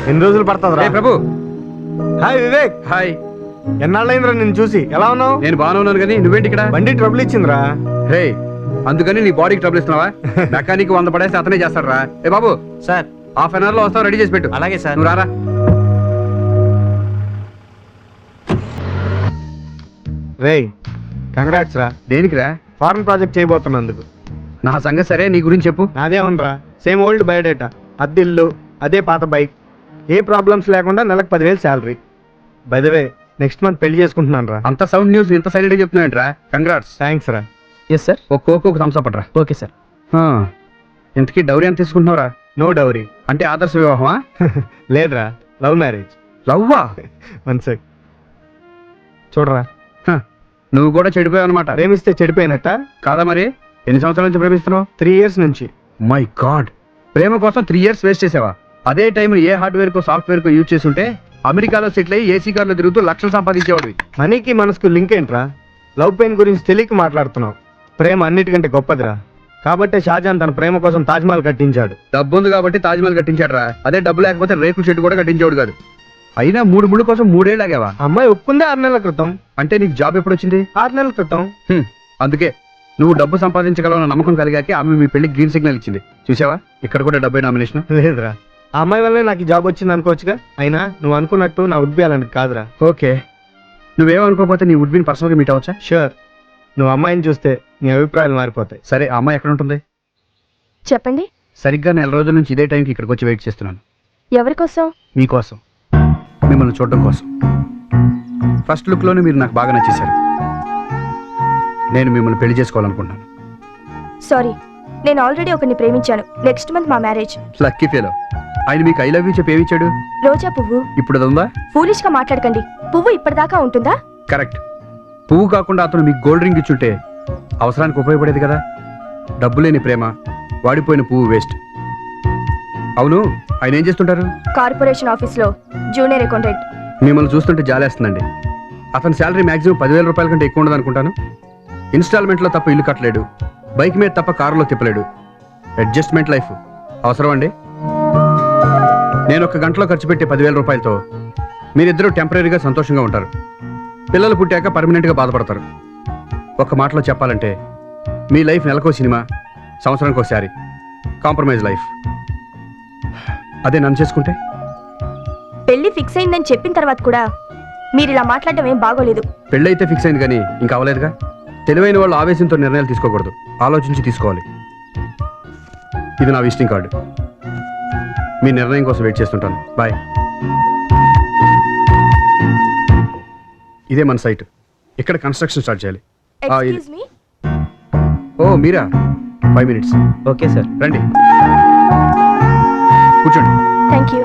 ఎన్ని రోజులు పడుతుందిరా? ప్రభు. Hi Vivek. Hi. ఎన్నాళ్ళైందిరా నిన్ను చూసి? ఎలా ఉన్నావు? నేను బాగానే ఉన్నాను కానీ నువ్వేంటి ఇక్కడ? బండి ట్రబుల్ ఇచ్చిందిరా. హే, అందుకని నీ బాడీకి ట్రబుల్ ఇస్తున్నావా? మెకానిక్ 100 పడేసి అతనే చేస్తాడు రా. ఏ బాబు సార్, హాఫ్ అన్ అవర్ లో వస్తావు, రెడీ చేసి పెట్టు. అలాగే సార్. నువ్వు రారా. రేయ్, కంగ్రాట్స్ రా. దేనికిరా? ఫారెన్ ప్రాజెక్ట్ చేయబోతున్నందుకు. నా సంగతి సరే, నీ గురించి చెప్పు. నాదే ఉండరా, సేమ్ ఓల్డ్ బయోడేటా, అద్దిల్లు, అదే పాత బైక్, ఏ ప్రాబ్లమ్స్ లేకుండా నెలకు 10,000 salary. By the way next month పెళ్లి చేసుకుంటున్నాను రా. అంత సౌండ్ న్యూస్ ఇంత సైలెంట్ గా చెప్తున్నాయంట్రా. కంగ్రాట్స్. థ్యాంక్స్ రా. Yes sir. ఒక కోక్ ఒక థమ్స్ అప్ రా. Okay sir. ఇంతకీ డౌరీ ఎంత తీసుకుంటున్నావురా? No dowry. అంటే ఆదర్శ వివాహమా? లేదురా, లవ్ మ్యారేజ్. లవ్వా? One sec. చూడరా, నువ్వు కూడా చెడిపోయావు అనమాట. ప్రేమిస్తే చెడిపోయినట్ట కాదా మరి? ఎన్ని సంవత్సరాల నుంచి ప్రేమిస్తున్నావు? 3 years నుంచి. మై గాడ్, ప్రేమ కోసం 3 years వేస్ట్ చేసావా? అదే టైం ఏ హార్డ్వేర్ కో సాఫ్ట్వేర్ కో యూజ్ చేస్తుంటే అమెరికాలో సెటిల్ అయ్యి ఏసీ కార్లో తిరుగుతూ లక్షలు సంపాదించేవాడివి. మనీకి మనసుకు లింక్ ఏంట్రా? లవ్ పెయిన్ గురించి తెలియక మాట్లాడుతున్నావు. ప్రేమ అన్నిటికంటే గొప్పదిరా. కాబట్టే షాజహాన్ తన ప్రేమ కోసం తాజ్మహల్ కట్టించాడు. డబ్బు ఉంది కాబట్టి తాజ్మహల్ కట్టించాడు రా. అదే డబ్బు లేకపోతే రేకుల షెడ్ కూడా కట్టించేవాడు కాదు. అయినా 3 ముళ్ళు కోసం 3 ఏళ్ళు ఆగావా? అమ్మాయి ఒప్పుకుందే 6 నెలల క్రితం. అంటే నీకు జాబ్ ఎప్పుడు వచ్చింది? 6 నెలల క్రితం. అందుకే నువ్వు డబ్బు సంపాదించగలవన్న నమ్మకం కలిగాక ఆమె మీ పెళ్లి గ్రీన్ సిగ్నల్ ఇచ్చింది. చూసావా, ఇక్కడ కూడా డబ్బే నామినేషన్. లేదురా, ఆ అమ్మాయి వల్లే నాకు జాబ్ వచ్చింది అనుకోవచ్చుగా. అయినా నువ్వు అనుకున్నట్టు నా వుడ్ బి అలాంటి కాదురా. ఓకే, నువ్వేమనుకోకపోతే నీ వుడ్ బిని పర్సనల్గా మీట్ అవ్వచ్చా? షూర్. నువ్వు అమ్మాయిని చూస్తే నీ అభిప్రాయాలు మారిపోతాయి. సరే, ఆ అమ్మాయి ఎక్కడ ఉంటుంది? చెప్పండి. సరిగ్గా 4 రోజుల నుంచి ఇదే టైంకి ఇక్కడికి వచ్చి వెయిట్ చేస్తున్నాను. ఎవరి కోసం? మీకోసం, మిమ్మల్ని చూడడం కోసం. ఫస్ట్ లుక్లోనే మీరు నాకు బాగా నచ్చేశారు. నేను మిమ్మల్ని పెళ్లి చేసుకోవాలనుకుంటున్నాను. సారీ, నేను ఆల్రెడీ ఒకరిని ప్రేమించాను. నెక్స్ట్ మంత్ మా మ్యారేజ్. Lucky fellow. ఆయన మీకు ఐ లవ్ యూ చెప్పి ఏమిచ్చాడు? రోజా పువ్వు. ఇప్పుడు అది ఉందా? ఫూలిష్ గా మాట్లాడకండి. పువ్వు ఇప్పటిదాకా ఉంటుందా? కరెక్ట్. పువ్వు కాకుండా అతను మీకు గోల్డ్ రింగ్ ఇచ్చుంటే అవసరానికి ఉపయోగపడేది కదా. డబ్బు లేని ప్రేమ, వాడిపోయిన పువ్వు వేస్ట్. అవును, ఆయన ఏం చేస్తుంటారు? కార్పొరేషన్ ఆఫీస్ లో జూనియర్ అకౌంటెంట్. మిమ్మల్ని చూస్తుంటే జాలేస్తుందండి. అతని శాలరీ మాక్సిమం 10,000 రూపాయల కంటే ఎక్కువ ఉండదు అనుకుంటాను. ఇన్స్టాల్మెంట్లో తప్ప ఇల్లు కట్టలేడు, బైక్ మీద తప్ప కారులో తిప్పలేడు. అడ్జస్ట్మెంట్ లైఫ్ అవసరం అండి. నేను 1 గంటలో ఖర్చు పెట్టే 10,000 రూపాయలతో మీరిద్దరూ టెంపరీగా సంతోషంగా ఉంటారు. పిల్లలు పుట్టాక పర్మనెంట్గా బాధపడతారు. ఒక మాటలో చెప్పాలంటే మీ లైఫ్ నెలకో సినిమా, సంవత్సరానికి ఒకసారి కాంప్రమైజ్ లైఫ్. అదే నన్ను చేసుకుంటే? పెళ్లి ఫిక్స్ అయిందని చెప్పిన తర్వాత కూడా మీరు ఇలా మాట్లాడడం ఏం బాగోలేదు. పెళ్ళి అయితే ఫిక్స్ అయింది కానీ ఇంకా అవ్వలేదుగా. తెలివైన వాళ్ళు ఆవేశంతో నిర్ణయాలు తీసుకోకూడదు, ఆలోచించి తీసుకోవాలి. ఇది నా విజిటింగ్ కార్డు. మీ నిర్ణయం కోసం వెయిట్ చేస్తుంటాను. బాయ్. ఇదే మన సైట్. ఇక్కడ కన్స్ట్రక్షన్ స్టార్ట్ చేయాలి. Excuse me. ఓ మీరా, 5 minutes. Okay sir. రండి, కూర్చోండి. Thank you.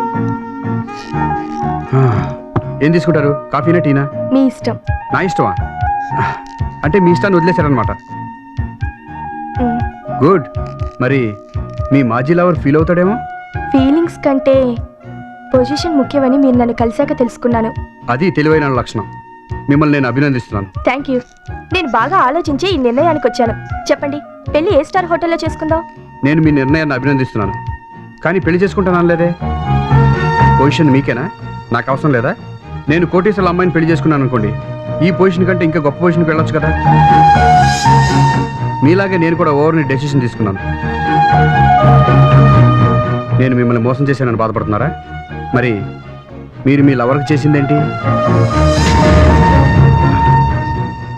ఏం తీసుకుంటారు? కాఫీనా టీనా? మీ ఇష్టం. నా ఇష్టమా? అంటే మీ ఇష్టాన్ని వదిలేశారనమాట. గుడ్. మరి మీ మాజీ లవర్ ఫీల్ అవుతాడేమో? ఫీలింగ్స్ కంటే పొజిషన్ ముఖ్యమని మీరు నన్ను కలిశాక తెలుసుకున్నాను. అది తెలివైన లక్షణం. మిమ్మల్ని నేను అభినందిస్తున్నాను. Thank you. నేను బాగా ఆలోచించి ఈ నిర్ణయానికి వచ్చాను. చెప్పండి, పెళ్లి ఏ స్టార్ హోటల్లో చేసుకుందాం? నేను మీ నిర్ణయాన్ని అభినందిస్తున్నాను, కానీ పెళ్లి చేసుకుంటాను లేదే. పొజిషన్ మీకేనా? నాకు అవసరం లేదా? నేను కోటీశ్వర అమ్మాయిని పెళ్లి చేసుకున్నాను అనుకోండి, ఈ పొజిషన్ కంటే ఇంకా గొప్ప పొజిషన్కి వెళ్ళొచ్చు కదా. మీలాగే నేను కూడా ఓవర్ని డెసిషన్ తీసుకున్నాను. నేను మిమ్మల్ని మోసం చేశానని బాధపడుతున్నారా? మరి మీరు మీ లవర్కి చేసిందేంటి?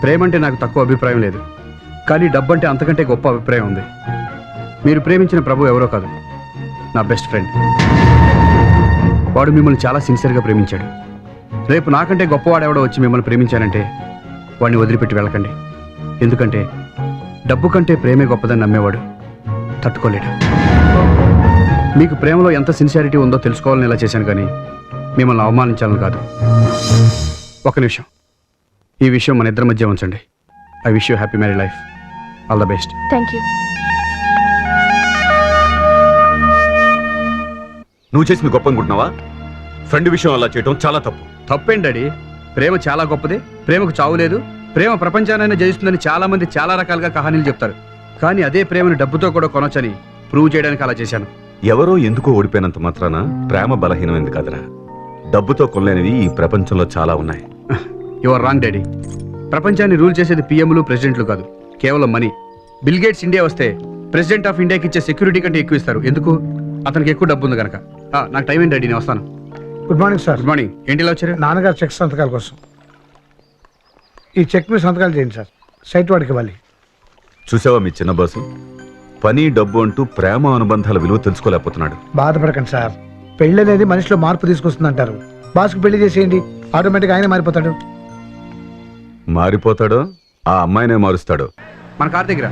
ప్రేమ అంటే నాకు తక్కువ అభిప్రాయం లేదు, కానీ డబ్బు అంటే అంతకంటే గొప్ప అభిప్రాయం ఉంది. మీరు ప్రేమించిన ప్రభు ఎవరో కాదు, నా బెస్ట్ ఫ్రెండ్. వాడు మిమ్మల్ని చాలా సిన్సియర్గా ప్రేమించాడు. రేపు నాకంటే గొప్పవాడెవడో వచ్చి మిమ్మల్ని ప్రేమించానంటే వాడిని వదిలిపెట్టి వెళ్ళకండి. ఎందుకంటే డబ్బు కంటే ప్రేమే గొప్పదని నమ్మేవాడు తట్టుకోలేడు. మీకు ప్రేమలో ఎంత సిన్సియారిటీ ఉందో తెలుసుకోవాలని ఇలా చేశాను, కానీ మిమ్మల్ని అవమానించాలని కాదు. ఒక నిమిషం, ఈ విషయం మన ఇద్దరి మధ్య ఉంచండి. I wish you happy marry life. All the best. Thank you. నువ్వు చేసింది గొప్ప అనుకుంటున్నావా? ఫ్రెండ్ విషయం అలా చేయడం చాలా తప్పు. తప్పేంటి డాడీ? ప్రేమ చాలా గొప్పది, ప్రేమకు చావు లేదు, ప్రేమ ప్రపంచానైనా జయిస్తుందని చాలా మంది చాలా రకాలుగా కహానీలు చెప్తారు. కానీ అదే ప్రేమను డబ్బుతో కూడా కొనొచ్చని ప్రూవ్ చేయడానికి అలా చేశాను. ఎవరో ఎందుకో ఓడిపోయినంత మాత్రాన ప్రేమ బలహీనమైంది కాదురా. డబ్బుతో కొనలేనివి ఈ ప్రపంచంలో చాలా ఉన్నాయి. Your wrong daddy. ప్రపంచాన్ని రూల్ చేసేది పిఎంలు ప్రెసిడెంట్లు కాదు, కేవలం మనీ. బిల్ గేట్స్ ఇండియా వస్తే ప్రెసిడెంట్ ఆఫ్ ఇండియాకి ఇచ్చే సెక్యూరిటీ కంటే ఎక్కువ ఇస్తారు. ఎందుకు? అతనికి ఎక్కువ డబ్బు ఉంది కనుక. నాకు టైం ఏంటి డాడీ, నేను వస్తాను. Good morning sir. Good morning. ఏంటి ఇలా వచ్చారు? నాన్నగారు చెక్ సంతకాల కోసం. ఈ చెక్ మీద సంతకాలు చేయండి సార్, సైట్ వాడికి ఇవ్వాలి. చూసావా మీ చిన్న బాసు, పని డబ్బు అంటూ ప్రేమ అనుబంధాల విలువ తెలుసుకోలేకపోతున్నాడు. బాధపడకండి సార్, పెళ్ళి అనేది మనిషిలో మార్పు తీసుకొస్తుంది అంటారు. బాస్కి పెళ్లి చేసేయండి, ఆటోమేటిక్గా ఆయన మారిపోతాడు. మారిపోతాడో ఆ అమ్మాయినే మారుస్తాడు. మన కార్ దగ్గర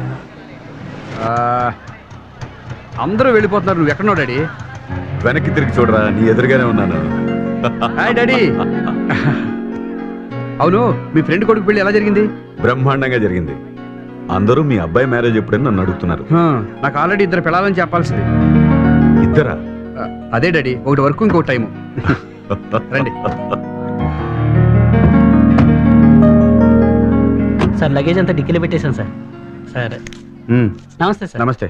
అందరూ వెళ్ళిపోతున్నారు, నువ్వు ఎక్కడున్నావు డాడీ? వెనక్కి తిరిగి చూడరా, నీ ఎదురుగానే ఉన్నాను. Hi daddy. అవును, మీ ఫ్రెండ్ కొడుకు పెళ్లి ఎలా జరిగింది? బ్రహ్మాండంగా జరిగింది. అందరూ మీ అబ్బాయి మ్యారేజ్ ఎప్పుడని నన్ను అడుగుతున్నారు. నాకు ఆల్రెడీ 2 పిల్లలని చెప్పాల్సింది. ఇద్దరా? అదే డాడీ, ఒకటి వర్క్ ఇంకొక టైము. రండి. సార్ లగేజ్ అంతా డిక్కీలో పెట్టేశాను సార్. సరే నమస్తే సార్. నమస్తే.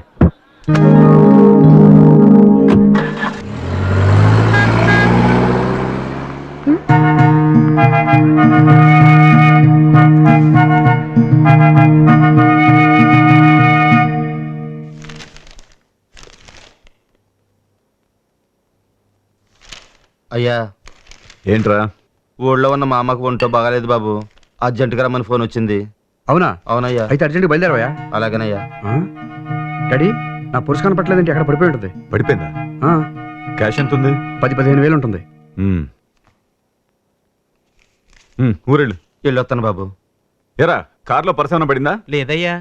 అయ్యా, ఏంట్రా? ఊళ్ళో ఉన్న మా అమ్మకు ఒంటో బాగాలేదు బాబు, అర్జెంటుగా రమ్మని ఫోన్ వచ్చింది. అవునా? అవునయ్యా. అయితే అర్జెంట్గా బయలుదేరవయ్యా. అలాగేనయ్యా. డాడీ, నా పురుషు కనపట్లేదంటే ఎక్కడ పడిపోయి ఉంటుంది. పడిపోయిందా? క్యాష్ ఎంత ఉంది? 10-15 వేలు ఉంటుంది. ఊరెళ్ళు. వెళ్ళొస్తాను బాబు. ఎరా, కార్లో పర్సన పడిందా? లేదయ్యా.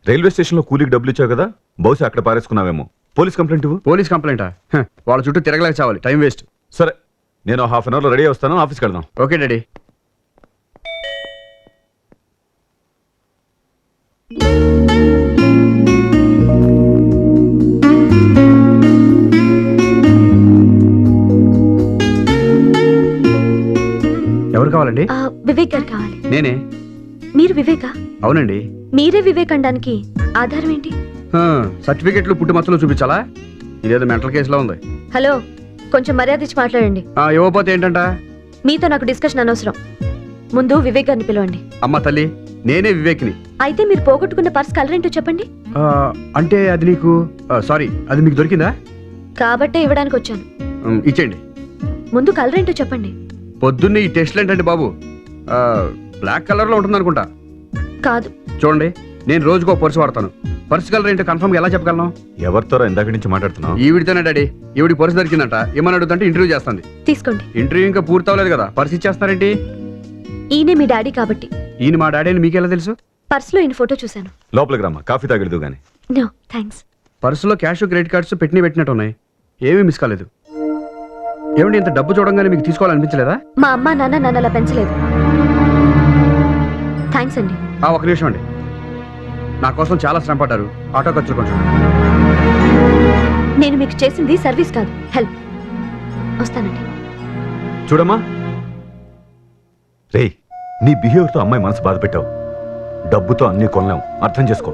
రైల్వే స్టేషన్లో కూలీకి డబ్బులు ఇచ్చావు కదా, బహుశా అక్కడ పారేసుకున్నావేమో. పోలీస్ కంప్లైంట్ ఇవ్వు. పోలీస్ కంప్లైంటా? వాళ్ళ చుట్టూ తిరగలేక చావాలి, టైం వేస్ట్. సరే, నేను హాఫ్ అన్ అవర్లో రెడీ వస్తాను, ఆఫీస్కి వెళ్దాం. Okay daddy. ఎవరు కావాలండి? వివేక్ గారు కావాలి. నేనే. మీరు వివేకా? అవునండి. మీరే వివేక్ అనడానికి ఆధారం ఏంటి? సర్టిఫికెట్లు పుట్టుమచ్చలు చూపించాలా? ఇదేదో మెంటల్ కేసులో ఉంది. హలో, కొంచెం మర్యాద ఇచ్చి మాట్లాడండి. ఇవ్వకపోతే ఏంటంట? మీతో నాకు డిస్కషన్ అనవసరం. ముందు వివేక్ గారిని పిలవండి. అమ్మ తల్లి, నేనే వివేక్ని. అయితే మీరు పోగొట్టుకున్న పర్స్ కలర్ ఏంటో చెప్పండి. అంటే అది నీకు సారీ, అది మీకు దొరికిందా? కాబట్టే ఇవ్వడానికి వచ్చాను. ఇచ్చేయండి. ముందు కలర్ ఏంటో చెప్పండి. పొద్దున్నే ఈ టెస్ట్లు ఏంటండి బాబు? బ్లాక్ కలర్ లో ఉంటుంది అనుకుంటా. కాదు. చూడండి, నేను రోజుకో పర్సు వాడతాను. పర్సు కలర్ ఏంటో కన్ఫర్మ్ గా ఎలా చెప్పగలను? ఎవరితో ఇందాక నుంచి మాట్లాడుతున్నావు? ఈవిడితోనే డాడీ. ఈవిడి పర్సు దొరికిందంట, ఏమని అడుగుతుంటే ఇంటర్వ్యూ చేస్తుంది. తీసుకోండి. ఇంటర్వ్యూ ఇంకా పూర్తి అవ్వలేదు కదా, పర్సు ఇచ్చేస్తున్నారేంటి? ఈయనే మీ డాడీ కాబట్టి. ఈయన మా డాడీ అని మీకెలా తెలుసు? పర్సులో ఈయన ఫోటో చూశాను. లోపలికి రమ్మా, కాఫీ తాగెడదు గాని. No thanks. పర్సులో క్యాష్, క్రెడిట్ కార్డ్స్ పెట్టినట్టు ఉన్నాయి, ఏమీ మిస్ కాలేదు. ఏమండి, ఇంత డబ్బు చూడంగానే మీకు తీసుకోవాలనిపించలేదా? మా అమ్మ నాన్న నన్ను అలా పెంచలేదు. థ్యాంక్స్ అండి. ఒక నిమిషం అండి, నా కోసం చాలా శ్రమ పడ్డారు, ఆటో ఖర్చులు కొంచెం. నేను మీకు చేసింది సర్వీస్ కాదు, హెల్ప్. వస్తానండి. చూడమ్మా రే, నీ బిహేవియర్తో అమ్మాయి మనసు బాధ పెట్టావు. డబ్బుతో అన్ని కొనలేం, అర్థం చేసుకో.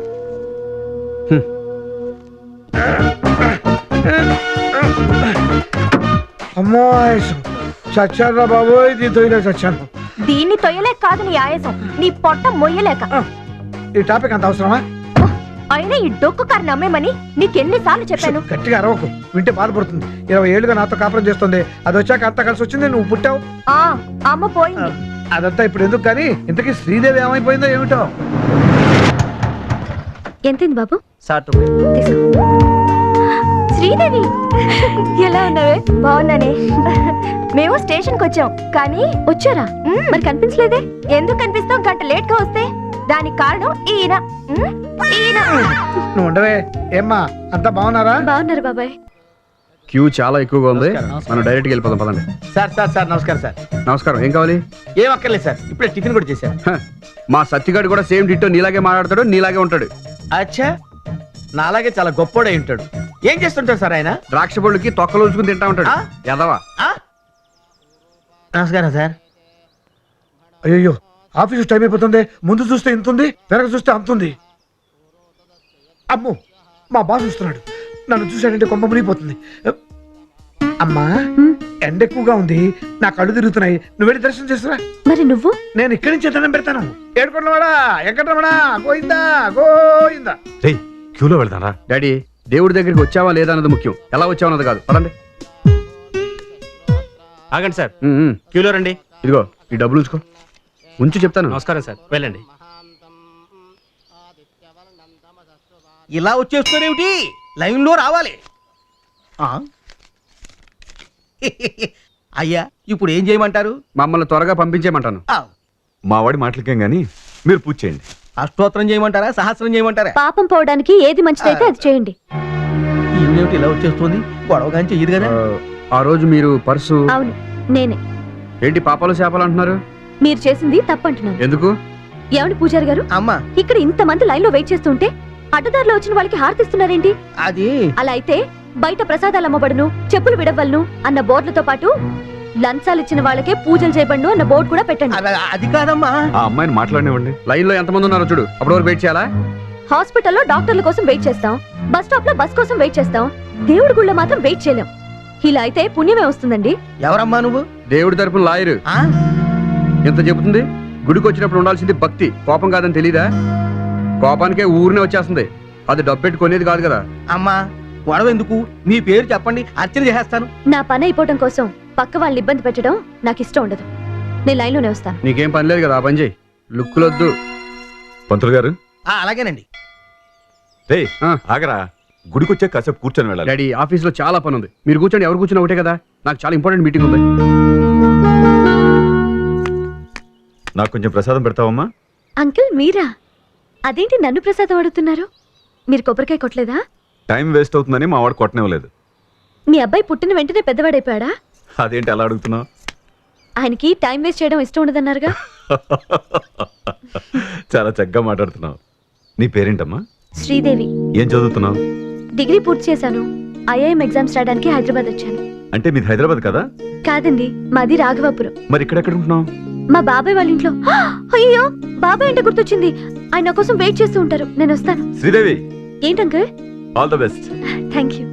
అమ్మో, చచ్చారా బాబు, ఇది తొయ్యలే చచ్చాను. దీన్ని తొయ్యలేక కాదు నీ ఆయాసం, నీ పొట్ట మొయ్యలేక. ఈ టాపిక్ అంత అవసరమా? అయినా ఈ డొక్కు కారు నమ్మేమని నీకెన్నిసార్లు చెప్పాను? గట్టిగా అరవకు, వింటే బాధపడుతుంది. 20 ఏళ్ళుగా నాతో కాపురం చేస్తుంది, అది వచ్చాక అంతా కలిసి వచ్చింది, నువ్వు పుట్టావు. అమ్మ పోయింది. అదంతా ఇప్పుడు ఎందుకు కానీ, ఇంతకీ శ్రీదేవి ఏమైపోయిందో ఏమిటో. ఎంతైంది బాబు? సార్ తీసుకో. శ్రీదేవి, ఎలా ఉన్నావే? బాగున్నానే. మేము స్టేషన్కి వచ్చాం కానీ. వచ్చారా? మరి కనిపించలేదే? ఎందుకు కనిపిస్తాం? గంట లేట్ గా వస్తే దానికి కారణం ఈయన. నువ్వు ఉండవే. ఏమ్మా, అంతా బాగున్నారా? బాగున్నారు బాబాయ్. క్యూ చాలా ఎక్కువగా ఉంది, మనం డైరెక్ట్గా వెళ్ళిపోదాం పదండి. సార్ నమస్కారం సార్. నమస్కారం. ఏం కావాలి? ఏం అక్కర్లేదు సార్, ఇప్పుడే టిఫిన్ కూడా చేశాను. మా సత్తిగాడు కూడా సేమ్ డిట్టో నీలాగే మాట్లాడతాడు, నీలాగే ఉంటాడు. అచ్చా, నాలాగే చాలా గొప్పోడై ఉంటాడు. ఏం చేస్తుంటాడు సార్ ఆయన? ద్రాక్ష పళ్ళుకి తొక్కలు ఉంచుకుని తింటా ఉంటాడు. ఎదవా. నమస్కారం సార్. అయ్యో, ఆఫీసు టైం అయిపోతుంది. ముందు చూస్తే ఇంత ఉంది, వెనక చూస్తే అంత ఉంది. అమ్మో, మా బాస్ చూస్తున్నాడు. నన్ను చూశాడంటే కొంప మునిగిపోతుంది. అమ్మా హ్మ్. ఎండ ఎక్కువగా ఉంది, నా కళ్ళు తిరుగుతున్నాయి, నువ్వు వెళ్ళి దర్శనం చేస్తురా. మరి నువ్వు? నేను ఇక్కడి నుంచి దండం పెడతాను. ఏడుకొండవాడా, వెంకటరమణ, గోయిందా గోయిందా. రేయ్ క్యూలో వెళ్దారా? డాడీ దేవుడి దగ్గరికి వచ్చావా లేదా అన్నది ముఖ్యం, ఎలా వచ్చావు అన్నది కాదు. పదండి. ఆగండి సార్, ఉమ్, ఉమ్. క్యూలో రండి. ఇదిగో ఈ డబ్బులు ఉంచుకో, ఉంచు చెప్తాను. నమస్కారం సార్, వెళ్ళండి. ఇలా వచ్చేస్తారేమిటి? లైన్ లో రావాలి. ఆ? అయ్యా ఇప్పుడు ఏం చేయమంటారు? మమ్మల్ని త్వరగా పంపించేయమంటాను. ఆ, మా వాడి మాటలకేం గానీ మీరు పూజ చేయండి. అష్టోత్తరం చేయమంటారా, సహస్రం చేయమంటారా? పాపం పోవడానికి ఏది మంచిదైతే అది చేయండి. ఈవిడేమిటి ఇలా వచ్చేస్తుంది? గొడవగాని చెయ్యదు కదా. ఆ రోజు మీరు పర్సు అవును, నేనే. ఏంటి పాపాలు శాపాలు అంటున్నారు? మీరు చేసింది తప్పంటున్నాను. ఎందుకు? ఏమండి పూజారి గారు, అమ్మా ఇక్కడ ఇంతమంది లైన్ లో వెయిట్ చేస్తుంటే అడ్డదారిలో వచ్చిన వాళ్ళకి హారతిస్తున్నారేంటి? అది అలా అయితే బయట ప్రసాదాలు అమ్మబడును, చెప్పులు విడవలను అన్న బోర్డులతో పాటు లంచాలు ఇచ్చిన వాళ్ళకే పూజలు చేయబడును అన్న బోర్డు కూడా పెట్టండి. అది కాదమ్మా. ఆ అమ్మాయిని మాట్లాడినివ్వండి. లైన్ లో ఎంతమంది ఉన్నారో చూడు, అప్పటి వరకు వెయిట్ చేయాలా? హాస్పిటల్లో డాక్టర్ల కోసం వెయిట్ చేస్తాం, బస్ స్టాప్ లో బస్ కోసం వెయిట్ చేస్తాం, దేవుడి గుళ్ళో మాత్రం వెయిట్ చేయలేం. ఇలా అయితే పుణ్యమే వస్తుందండి. ఎవరమ్మా నువ్వు? దేవుడి తరపున లాయరు ఆ? ఎంత చెబుతుంది? గుడికి వచ్చినప్పుడు ఉండాల్సింది భక్తి, కోపం కాదని తెలీదా? కోపానికే ఊరినే వచ్చేస్తుంది, అది డబ్బెట్టు కొనేది కాదు కదా. అమ్మా గొడవ ఎందుకు? మీ పేరు చెప్పండి, అర్చన చేసేస్తాను. నా పని అయిపోవటం కోసం పక్క వాళ్ళని ఇబ్బంది పెట్టడం నాకు ఇష్టం ఉండదు. నేను లైన్లోనే వస్తాను. నీకేం పని లేదు కదా, ఆ పని చేయి. లుక్కులొద్దు. పంతులు గారు అలాగేనండి. రేయ్ ఆ. ఆగరా, గుడికి వచ్చే కాసేపు కూర్చొని వెళ్ళాలి. డాడీ ఆఫీస్ లో చాలా పని ఉంది, మీరు కూర్చోండి. ఎవరు కూర్చున్నా ఒకటే కదా, నాకు చాలా ఇంపార్టెంట్ మీటింగ్ ఉంది. నాకు కొంచెం ప్రసాదం పెడతావమ్మా? అంకుల్ మీరా? అదేంటి నన్ను ప్రసాదం అడుగుతున్నారు? మీరు కొబ్బరికాయ కొట్టలేదా? టైం వేస్ట్ అవుతుందని మా వాడు కొట్టనివ్వలేదు. మీ అబ్బాయి పుట్టిన వెంటనే పెద్దవాడైపోయాడా? అదేంటి అలా అడుగుతున్నావు? ఆయనకి టైం వేస్ట్ చేయడం ఇష్టం ఉండదన్నారుగా. చాలా చక్కగా మాట్లాడుతున్నావు. నీ పేరేంటమ్మా? శ్రీదేవి. ఏం చదువుతున్నావు? డిగ్రీ పూర్తి చేశాను. ఐఐఎం ఎగ్జామ్స్ రాయడానికి హైదరాబాద్ వచ్చాను. అంటే మీది హైదరాబాద్ కదా? కాదండి, మాది రాఘవాపురం. మరి ఇక్కడెక్కడ ఉంటున్నావు? మా బాబాయ్ వాళ్ళ ఇంట్లో. అయ్యో, బాబాయ్ అంటే గుర్తొచ్చింది. ఆయన నా కోసం వెయిట్ చేస్తూ ఉంటారు. నేను వస్తాను. శ్రీదేవి, ఏంటంకుల్? All the best. Thank you.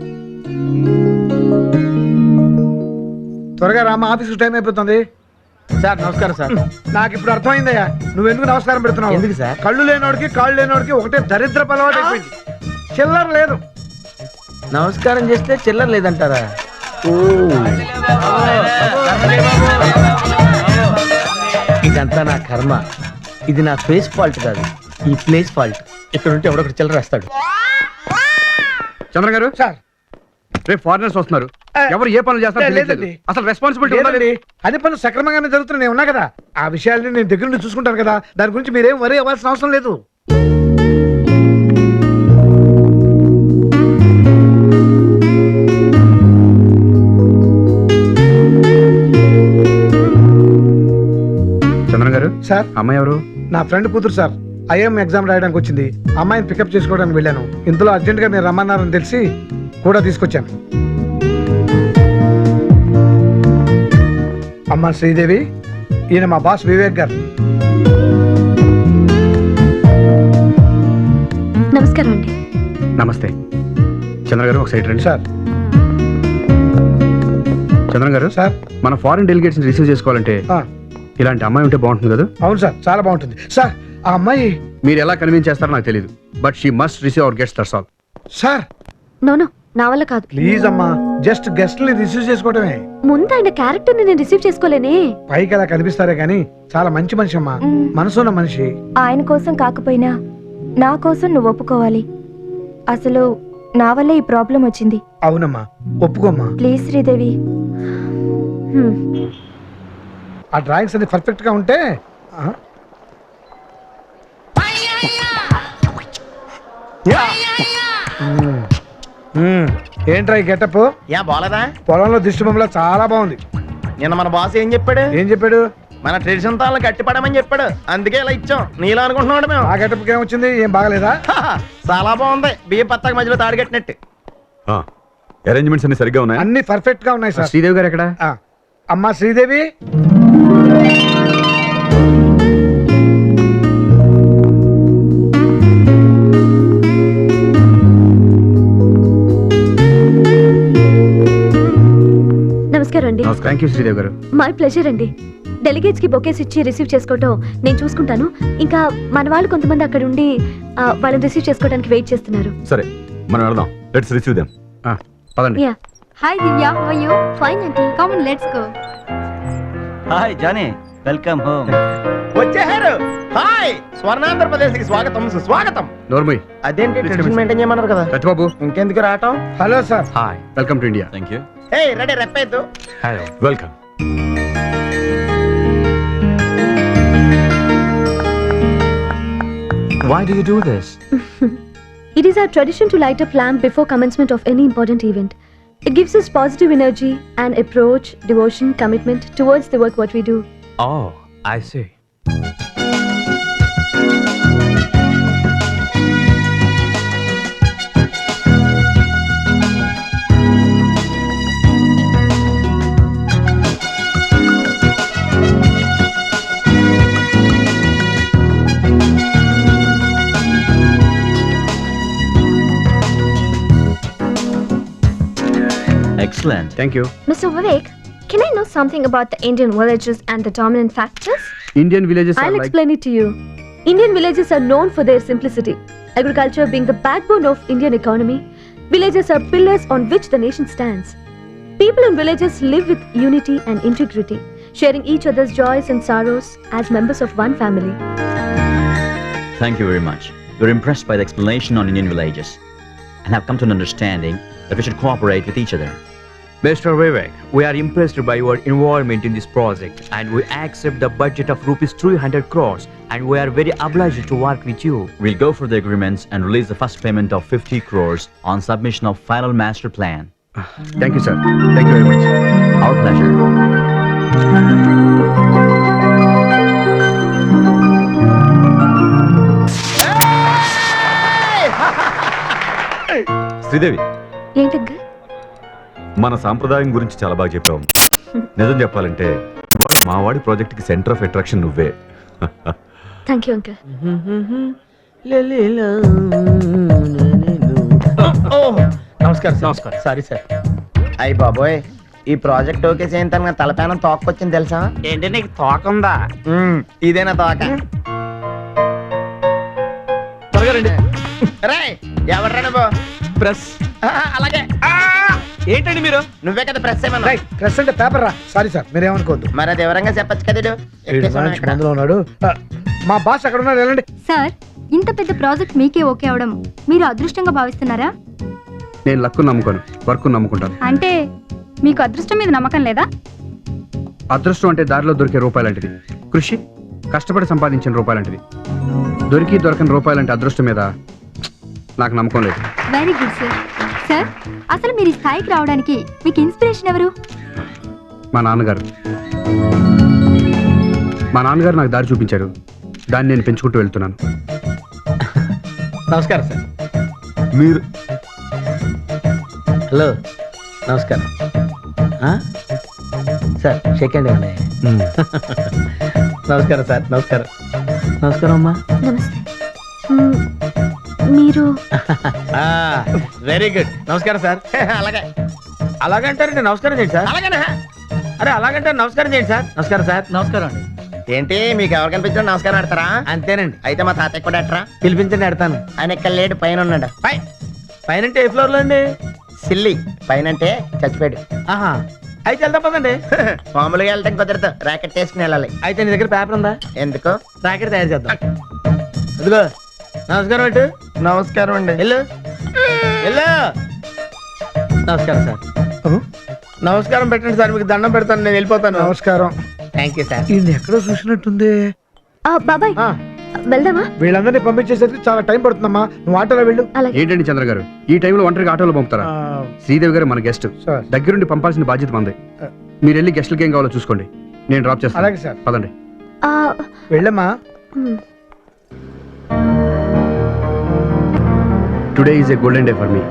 త్వరగా రామా, ఆఫీస్ టైం అయిపోతుంది. సార్ నమస్కారం సార్. నాకు ఇప్పుడు అర్థమైందయ్యా, నువ్వెందుకు నమస్కారం పెడుతున్నావు. ఎందుకు సార్? కళ్ళు లేనోడికి కాళ్ళు లేనోడికి ఒకటే దరిద్ర అలవాటు అయిపోయింది. చిల్లర లేదు. నమస్కారం చేస్తే చిల్లర లేదంటారా? ఇదంతా నా కర్మ. ఇది నా ఫేస్ ఫాల్ట్ కాదు, ఈ ప్లేస్ ఫాల్ట్. ఇక్కడ ఉంటే ఎవడొకటి చిల్లర వేస్తాడు. చంద్ర గారు సార్ రేపు ఫారినర్స్ వస్తున్నారు, ఎవరు ఏ పనులు చేస్తారో తెలియట్లేదు. లేదండి. అసలు రెస్పాన్సిబిలిటీ ఉండాలి. లేదండి, అన్ని పనులు సక్రమంగానే జరుగుతున్నాయి. నేను ఉన్నా కదా, ఆ విషయాల్ని నేను దగ్గర నుండి చూసుకుంటాను కదా, దాని గురించి మీరేం వరీ అవ్వాల్సిన అవసరం లేదు. చంద్ర గారు సార్, అమ్మాయి ఎవరు? నా ఫ్రెండ్ కూతురు సార్, ఐఎం ఎగ్జామ్ రాయడానికి వచ్చింది. అమ్మాయిని పికప్ చేసుకోవడానికి వెళ్ళాను. ఇంతలో అర్జెంటుగా మీరు రమ్మన్నారని తెలిసి కూడా తీసుకొచ్చాను. అమ్మ శ్రీదేవి, ఈయన మా బాస్ వివేక్ గారు. నమస్కారం అండి. నమస్తే. చంద్ర గారు ఒక సైడ్ రండి. సార్ చంద్ర గారు సార్ మన ఫారిన్ డెలిగేట్స్ రిసీవ్ చేసుకోవాలంటే ఆ, ఇలాంటి అమ్మాయి ఉంటే బాగుంటుంది కదా. అవును సార్, చాలా బాగుంటుంది సార్. ఆ అమ్మాయి మీరు ఎలా కన్విన్స్ చేస్తారో నాకు తెలియదు, but she must receive our guest, that's all. Sir no no, నా వల్ల కాదు. ప్లీజ్ అమ్మా, జస్ట్ గెస్ట్ ని రిసీవ్ చేసుకోవడమే. ముందు ఆయన క్యారెక్టర్ ని నేను రిసీవ్ చేసుకోలేనే. పైకి అలా కనిపిస్తారే గానీ చాలా మంచి మనిషి అమ్మా, మనసున్న మనిషి. ఆయన కోసం కాకపోయినా నా కోసం నువ్వు ఒప్పుకోవాలి. అసలు నా వల్లే ఈ ప్రాబ్లం వచ్చింది. అవునమ్మా, ఒప్పుకోమ్మా. ప్లీజ్ శ్రీదేవి. ఆ డ్రాయింగ్స్ అన్ని పర్ఫెక్ట్ గా ఉంటే ఆ? యా. ఏంట్రా ఈ గెటప్? యా బాలేదా? పొలంలో దిష్టి బొమ్మలా చాలా బాగుంది. నిన్న మన బాస్ ఏం చెప్పాడు? ఏం చెప్పాడు? మన ట్రెడిషన్ తాళ్ళని కట్టిపడమని చెప్పాడు. అందుకే ఇలా ఇచ్చాం. నీలా అనుకుంటున్నాడు మేము. ఆ గెటప్ ఏమొచ్చింది? ఏం బాగలేదా? చాలా బాగుంది. బియ్య పత్తాక మధ్యలో తాడు కట్టినట్టు. అరేంజ్మెంట్స్ అన్ని సరిగ్గా ఉన్నాయి. అన్ని పర్ఫెక్ట్ గా ఉన్నాయి సార్. శ్రీదేవి గారు ఎక్కడ? ఆ, అమ్మా శ్రీదేవి, థ్యాంక్ యూ శ్రీదేవి గారు. మై ప్లెజర్ అండి. డెలిగేట్స్ కి బొకేస్ ఇచ్చి రిసీవ్ చేసుకోవటం నేను చూసుకుంటాను. ఇంకా మన వాళ్ళు కొంతమంది అక్కడ ఉండి వాళ్ళని రిసీవ్ చేసుకోవడానికి వెయిట్ చేస్తున్నారు. సరే మనం వెళ్దాం. Let's receive them. పదండి. Yeah. Hi Divya, how are you? Fine aunty. Come on, let's go. Hi Johnny, welcome home. వచ్చేసారు. హాయ్, స్వర్ణాంధ్రప్రదేశ్ కి స్వాగతం సుస్వాగతం. నోర్మయ్. అదేంటి ట్రెడిషన్ మెయింటైన్ చేయమన్నారు కదా. సత్యబాబు. ఇంకెందుకు రావటం? Hello sir. Hi, welcome to India. Thank you. ఏ రెడీ రెప్పేద్దు. Hello, welcome. Why do you do this? It is our tradition to light up lamp before commencement of any important event. It gives us positive energy and approach, devotion, commitment towards the work what we do. Oh, I see. Excellent. Thank you. Mr. Vivek, can I know something about the Indian villages and the dominant factors? Indian villages I'll explain it to you. Indian villages are known for their simplicity. Agriculture being the backbone of Indian economy, villages are pillars on which the nation stands. People in villages live with unity and integrity, sharing each other's joys and sorrows as members of one family. Thank you very much. We're impressed by the explanation on Indian villages and have come to an understanding that we should cooperate with each other. Mr. Vivek, we are impressed by your involvement in this project and we accept the budget of rupees 300 crores and we are very obliged to work with you. We'll go for the agreements and release the first payment of 50 crores on submission of final master plan. Thank you sir. Thank you very much. Our pleasure. Sridevi, ఏంటంగా? మన సాంప్రదాయం గురించి చాలా బాగా చెప్పావు. నిజం చెప్పాలంటే మా వాడి ప్రాజెక్ట్ కి సెంటర్ ఆఫ్ అట్రాక్షన్ నువ్వే. Thank you uncle. నమస్కారం నమస్కారం. Sorry sir. అయ్యి బాబోయ్, ఈ ప్రాజెక్ట్ ఓకే చేయంత తలపైన తోకొచ్చింది తెలుసా? ఏంటి నీకు తోకందా? ఇదేనా తోక? త్వరగా రండి. రే ఎవడ్రా నువ్వు? ప్రెస్. అలాగే. ఏంటండి మీరు? నువ్వే కదా ప్రెస్ ఏమన్నా? ప్రెస్ అంటే పేపర్ రా. సారీ సార్, మీరేమనుకోవద్దు. మరి అది వివరంగా చెప్పచ్చు కదా. మందులో ఉన్నాడు. మా బాస్ అక్కడ ఉన్నాడు, వెళ్ళండి. సార్, ఇంత పెద్ద ప్రాజెక్ట్ మీకే ఓకే అవడం మీరు అదృష్టంగా భావిస్తున్నారా? నేను లక్కు నమ్ముకోను, వర్క్ నమ్ముకుంటాను. అంటే మీకు అదృష్టం మీద నమ్మకం లేదా? అదృష్టం అంటే దారిలో దొరికే రూపాయలంటిది. కృషి కష్టపడి సంపాదించిన రూపాయలంటిది. దొరికి దొరకని రూపాయలంటే అదృష్టం మీద నాకు నమ్మకం లేదు. Very good sir. సార్, అసలు మీరు ఈ స్థాయికి రావడానికి మీకు ఇన్స్పిరేషన్ ఎవరు? మా నాన్నగారు. మా నాన్నగారు నాకు దారి చూపించారు. దాన్ని నేను పెంచుకుంటూ వెళ్తున్నాను. నమస్కారం సార్. మీరు హలో, నమస్కారం సార్. షేక్ హ్యాండ్ ఇవ్వండి. నమస్కారం సార్. నమస్కారం. నమస్కారం అమ్మా. నమస్తే. మీరు వెరీ గుడ్. నమస్కారం సార్. అలాగే అలాగంటారండి. నమస్కారం చేయండి సార్. అలాగే. అరే అలాగంటారు. నమస్కారం చేయండి సార్. నమస్కారం సార్. నమస్కారం అండి. ఏంటి మీకు ఎవరు కనిపించారు? నమస్కారం ఆడతారా? అంతేనండి. అయితే మా తాతయ్య కూడా ఆడతారా? పిలిపించండి, ఆడతాను. ఆయన ఇక్కడ లేడు, పైన ఉన్నాడు. పైన అంటే ఏ ఫ్లోర్ లో అండి? సిల్లి. పైన అంటే చచ్చిపోయాడు. ఆహా, అయితే వెళ్దాం పదండి. మామూలుగా వెళ్తాం కుదరదు, రాకెట్ వేసుకుని వెళ్ళాలి. అయితే నీ దగ్గర పేపర్ ఉందా? ఎందుకు? రాకెట్ తయారు చేద్దాం. అదిగో. నమస్కారం అండి. నమస్కారం అండి. వెళ్ళు వెళ్ళు. నమస్కారం సార్. నమస్కారం పెట్టండి సార్, మీకు దండం పెడతాను, నేను వెళ్ళిపోతాను. నమస్కారం. Thank you sir. ఈయన ఎక్కడో చూసినట్టుంది. బాబాయ్, వెళ్దామా? వీళ్ళందరినీ పంపించేసరికి చాలా టైం పడుతుందమ్మా. నువ్వు ఆటోలో వెళ్ళు. అలాగే. ఏంటండి చంద్ర గారు, ఈ టైంలో ఒంటరిగా ఆటోలో పంపుతారా? శ్రీదేవి గారు మన గెస్ట్. సార్. దగ్గరుండి పంపాల్సిన బాధ్యత మంది. మీరు వెళ్ళి గెస్ట్లకి ఏం కావాలో చూసుకోండి, నేను డ్రాప్ చేస్తాను. అలాగే సార్. పదండి. వెళ్ళమ్మా. Today is a golden day for me.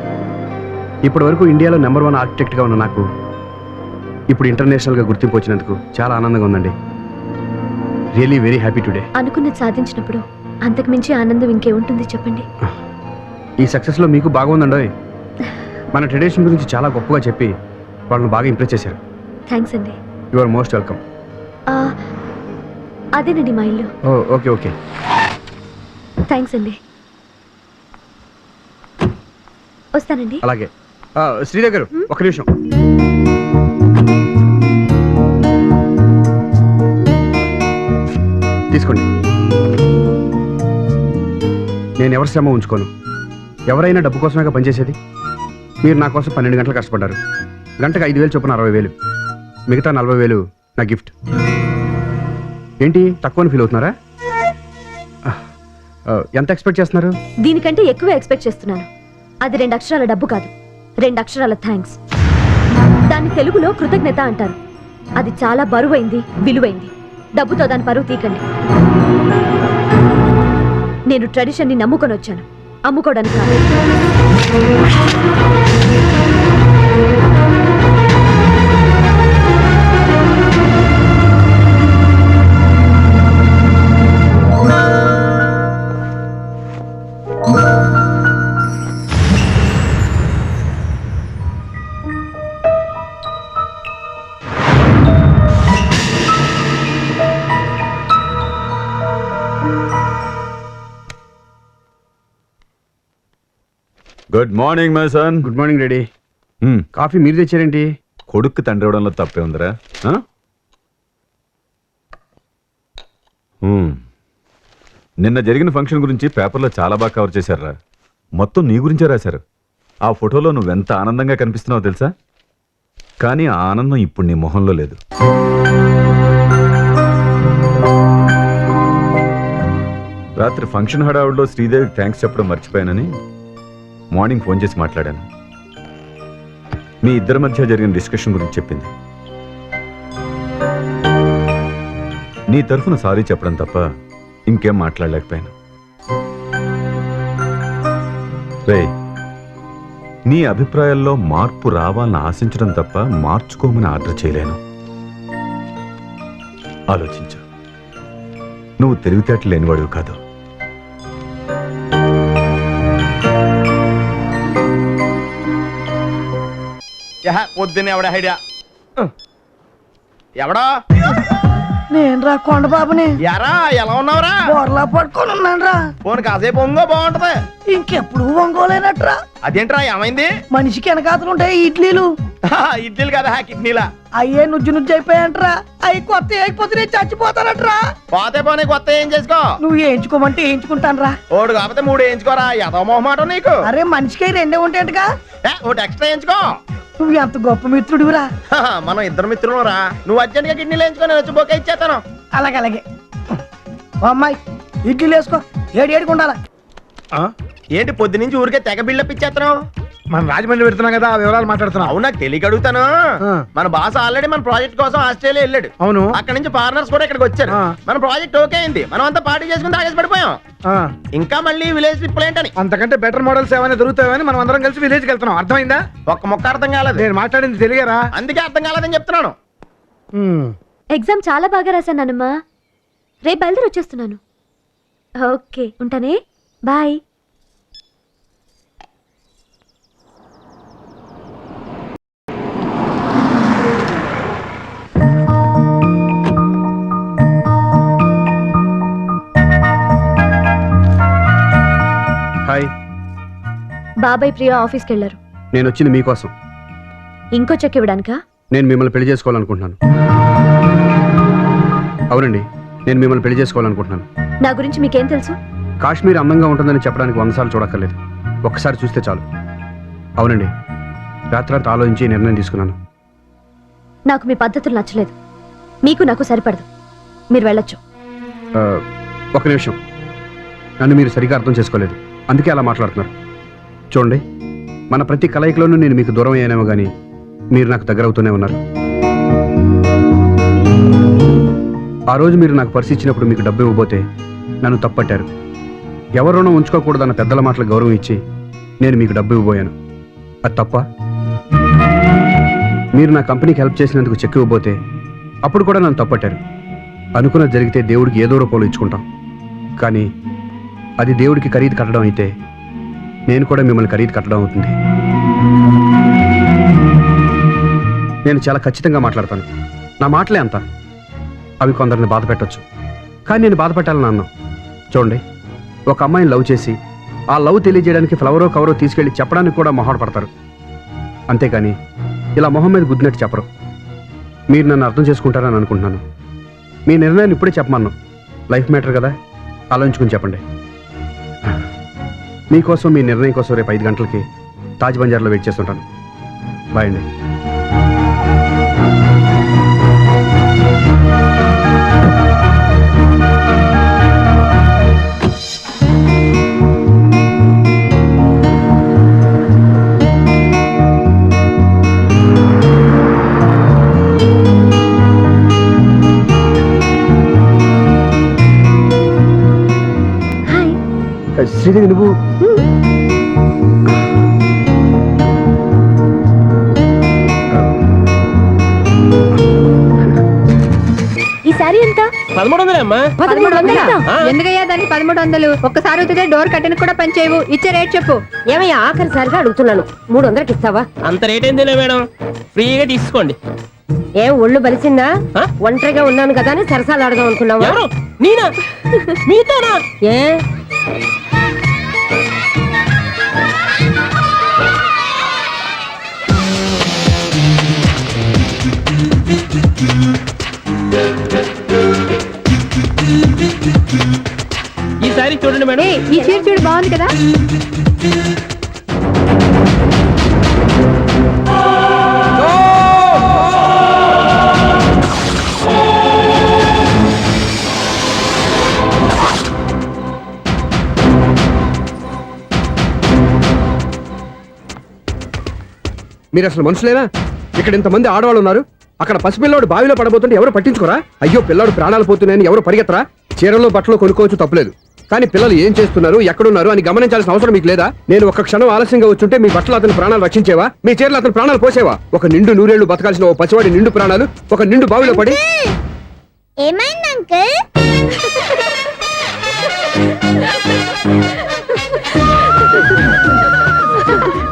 ఇప్పటి వరకు ఇండియాలో నెంబర్ 1 ఆర్కిటెక్ట్గా ఉన్న నాకు ఇప్పుడు ఇంటర్నేషనల్గా గుర్తింపు వచ్చినందుకు చాలా ఆనందంగా ఉందండి. Really very happy today. అనుకున్నది సాధించినప్పుడు అంతకు మించి ఆనందం ఇంకేముంటుంది చెప్పండి. ఈ సక్సెస్లో మీకు బాగుందండి. మన ట్రెడిషన్ గురించి చాలా గొప్పగా చెప్పి వాళ్ళని బాగా ఇంప్రెస్ చేశారు. థ్యాంక్స్ అండి. You are most welcome. అదేనండి మా ఇల్లు. ఓ ఓకే ఓకే. థ్యాంక్స్ అండి. వస్తానండి. అలాగే. శ్రీదేవి గారు ఒక నిమిషం. తీసుకోండి. నేను ఎవరి శ్రమ ఉంచుకోను. ఎవరైనా డబ్బు కోసమే పనిచేసేది. మీరు నా కోసం 12 గంటలు కష్టపడ్డారు. గంటకు 5,000 చొప్పున 60,000. మిగతా 40,000 నా గిఫ్ట్. ఏంటి తక్కువని ఫీల్ అవుతున్నారా? ఎంత ఎక్స్పెక్ట్ చేస్తున్నారు? దీనికంటే ఎక్కువ ఎక్స్పెక్ట్ చేస్తున్నాను. అది 2 అక్షరాల డబ్బు కాదు, 2 అక్షరాల థ్యాంక్స్. దాన్ని తెలుగులో కృతజ్ఞత అంటారు. అది చాలా బరువైంది, విలువైంది. డబ్బుతో దాని పరువు తీకండి. నేను ట్రెడిషన్ని నమ్ముకొని వచ్చాను, అమ్ముకోవడానికి కాదు. Good morning my son. Good morning daddy. Coffee మీరు తెచ్చారేంటి? కొడుక్కి తండ్రి ఇవ్వడంలో తప్పే ఉందిరా. నిన్న జరిగిన ఫంక్షన్ గురించి పేపర్లో చాలా బాగా కవర్ చేశారా. మొత్తం నీ గురించే రాశారు. ఆ ఫోటోలో నువ్వెంత ఆనందంగా కనిపిస్తున్నావో తెలుసా? కానీ ఆ ఆనందం ఇప్పుడు నీ మొహంలో లేదు. రాత్రి ఫంక్షన్ హడావుడిలో శ్రీదేవికి థ్యాంక్స్ చెప్పడం మర్చిపోయానని మార్నింగ్ ఫోన్ చేసి మాట్లాడాను. మీ ఇద్దరి మధ్య జరిగిన డిస్కషన్ గురించి చెప్పింది. నీ తరఫున సారీ చెప్పడం తప్ప ఇంకేం మాట్లాడలేకపోయాను. రే, నీ అభిప్రాయాల్లో మార్పు రావాలని ఆశించడం తప్ప మార్చుకోమని ఆర్డర్ చేయలేను. ఆలోచించు. నువ్వు తెలివితేటలు లేనివాడివి కాదు. పొద్దున్న ఎవడ ఐడియా ఎవడా? నేను రా కొండబాబుని. ఎరా ఎలా ఉన్నావురా? బోర్లా పడుకొని ఉన్నాను రా. ఫోన్ కాసేపు ఒంగో బాగుంటది. ఇంకెప్పుడు ఒంగోలేనట్రా. అదేంట్రా ఏమైంది? మనిషికి వెనకాతలు ఉంటాయి ఇడ్లీలు. ఇడ్లీలు కదా కిడ్నీలా. అయ్యే నుజ్జు నుజ్జు అయిపోయాయంట్రా. అవి కొత్త వేయకపోతే నేను చచ్చిపోతానట్రా. పోతే పోనీ కొత్త ఏం చేసుకో. నువ్వు వేయించుకోమంటే వేయించుకుంటాను రా. ఓడు కాకపోతే 3 వేయించుకోరా. ఏదో మొహమాట నీకు. అరే మనిషికి 2 ఉంటాయంటగా. ఒకటి ఎక్స్ట్రా వేయించుకో. నువ్వు ఎంత గొప్ప మిత్రుడివిరా. మనం ఇద్దరు మిత్రులు రా. నువ్వు అర్జెంట్ గా కిడ్నీలు వేయించుకో, నేను వచ్చి బొక్క ఇచ్చేస్తాను. అలాగే అమ్మాయి ఇడ్లీలు వేసుకో. 7 ఉండాలా. ఏంటి పొద్దు నుంచి ఊరికే తెగ బిల్డప్ ఇచ్చేస్తున్నావు? మనం రాజమండ్రి పెడుతున్నాం కదా, ఆ వివరాలు మాట్లాడుతున్నాం. అవునా, తెలియక అడుగుతాను. మన బాస్ ఆల్రెడీ మన ప్రాజెక్ట్ కోసం ఆస్ట్రేలియా వెళ్ళాడు. అవును. అక్కడ నుంచి ఫారినర్స్ కూడా ఇక్కడికి వచ్చారు. మన ప్రాజెక్ట్ ఓకే అయింది. మనం అంతా పార్టీ చేసుకుని తాగేసి పడిపోయాం. ఇంకా మళ్ళీ విలేజ్ ట్రిప్ ఏంటని. అంతకంటే బెటర్ మోడల్స్ ఏమైనా దొరుకుతాయని మనం అందరం కలిసి విలేజ్ కి వెళ్తున్నాం. అర్థమైందా? ఒక్క మొక్క అర్థం కాలేదు. నేను మాట్లాడింది తెలియరా? అందుకే అర్థం కాలేదని చెప్తున్నాను. ఎగ్జామ్ చాలా బాగా రాశానమ్మా. రేపు బయలుదేరి వచ్చేస్తున్నాను. ఓకే, ఉంటానే. బాయ్. హాయ్. బాబాయ్ ప్రియ ఆఫీస్కి వెళ్ళారు. నేను వచ్చింది మీకోసం. ఇంకో చెక్ ఇవ్వడానికా? నేను మిమ్మల్ని పెళ్లి చేసుకోవాలనుకుంటున్నాను. అవునండి, నేను మిమ్మల్ని పెళ్లి చేసుకోవాలనుకుంటున్నాను. నా గురించి మీకేం తెలుసు? కాశ్మీర్ అందంగా ఉంటుందని చెప్పడానికి 100 సార్లు చూడక్కర్లేదు. ఒక్కసారి చూస్తే చాలు. అవునండి, రాత్రంతా ఆలోచించి నిర్ణయం తీసుకున్నాను. నాకు మీ పద్ధతులు నచ్చలేదు. మీకు నాకు సరిపడదు. మీరు వెళ్ళొచ్చు. ఒక నిమిషం. నన్ను మీరు సరిగా అర్థం చేసుకోలేదు, అందుకే అలా మాట్లాడుతున్నారు. చూడండి, మన ప్రతి కలయికలోనూ నేను మీకు దూరం అయ్యానేమో కానీ మీరు నాకు దగ్గర అవుతూనే ఉన్నారు. ఆ రోజు మీరు నాకు పర్సు ఇచ్చినప్పుడు మీకు డబ్బు ఇవ్వబోతే నన్ను తప్పట్టారు. ఎవరి రుణం ఉంచుకోకూడదన్న పెద్దల మాటలు గౌరవం ఇచ్చి నేను మీకు డబ్బు ఇవ్వబోయాను. అది తప్ప? మీరు నా కంపెనీకి హెల్ప్ చేసినందుకు చెక్ ఇవ్వబోతే అప్పుడు కూడా నన్ను తప్పట్టారు. అనుకున్నది జరిగితే దేవుడికి ఏదో రూపంలో ఇచ్చుకుంటాం, కానీ అది దేవుడికి ఖరీదు కట్టడం అయితే నేను కూడా మిమ్మల్ని ఖరీదు కట్టడం అవుతుంది. నేను చాలా ఖచ్చితంగా మాట్లాడతాను. నా మాటలే అంత. అవి కొందరిని బాధ పెట్టొచ్చు, కానీ నేను బాధ పెట్టాలని అన్నాను. చూడండి, ఒక అమ్మాయిని లవ్ చేసి ఆ లవ్ తెలియజేయడానికి ఫ్లవరో కవరో తీసుకెళ్ళి చెప్పడానికి కూడా మొహాట పడతారు. అంతేకాని ఇలా మొహం మీద గుద్దినట్టు చెప్పరు. మీరు నన్ను అర్థం చేసుకుంటారని అనుకుంటున్నాను. మీ నిర్ణయాన్ని ఇప్పుడే చెప్పమన్నాను. లైఫ్ మ్యాటర్ కదా, ఆలోచించుకుని చెప్పండి. మీకోసం, మీ నిర్ణయం కోసం రేపు 5 గంటలకి తాజ్ బంజార్లో వెయిట్ చేస్తుంటాను. బాయ్ అండి. శ్రీదేవి, నువ్వు ఈ సారీ ఎంత? 1300 అమ్మా. 1300? ఎందుకయ్యా దానికి 1300? ఒక్కసారి ఉతితే డోర్ కట్టెన్ కూడా పనిచేయవు. ఇచ్చే రేట్ చెప్పు. ఏమయ్యా, ఆఖరిసారిగా అడుగుతున్నాను, 300కి ఇస్తావా? అంత రేట్ ఏందిలే మేడం, ఫ్రీగా తీసుకోండి. ఏం ఒళ్ళు బలిసిందా? ఒంటరిగా ఉన్నాను కదా అని సరసాలు ఆడదాం అనుకున్నావా? ఎవరు? నేనా? మీతోనా? ఏ ఈసారి చూడండి మేడం. ఈ చీర చూడు, బాగుంది కదా? మీరు అసలు మనుషులేనా? ఇక్కడ ఇంతమంది ఆడవాళ్ళు ఉన్నారు. అక్కడ పసిపిల్లాడు బావిలో పడబోతుంటే ఎవరు పట్టించుకోరా? అయ్యో, పిల్లాడు ప్రాణాలు పోతున్నాయని ఎవరు పరిగెత్తరా? చీరలో బట్టలు కొనుక్కోవచ్చు, తప్పులేదు. కానీ పిల్లలు ఏం చేస్తున్నారు, ఎక్కడున్నారు అని గమనించాల్సిన అవసరం మీకు లేదా? నేను ఒక్క క్షణం ఆలస్యంగా వచ్చుంటే మీ బట్టలు అతని ప్రాణాలు రక్షించేవా? మీ చీరలు అతని ప్రాణాలు పోసేవా? ఒక నిండు 100 ఏళ్లు బతకాల్సిన ఓ పసివాడి నిండు ప్రాణాలు ఒక నిండు బావిలో పడి. ఏమైంది అంకుల్?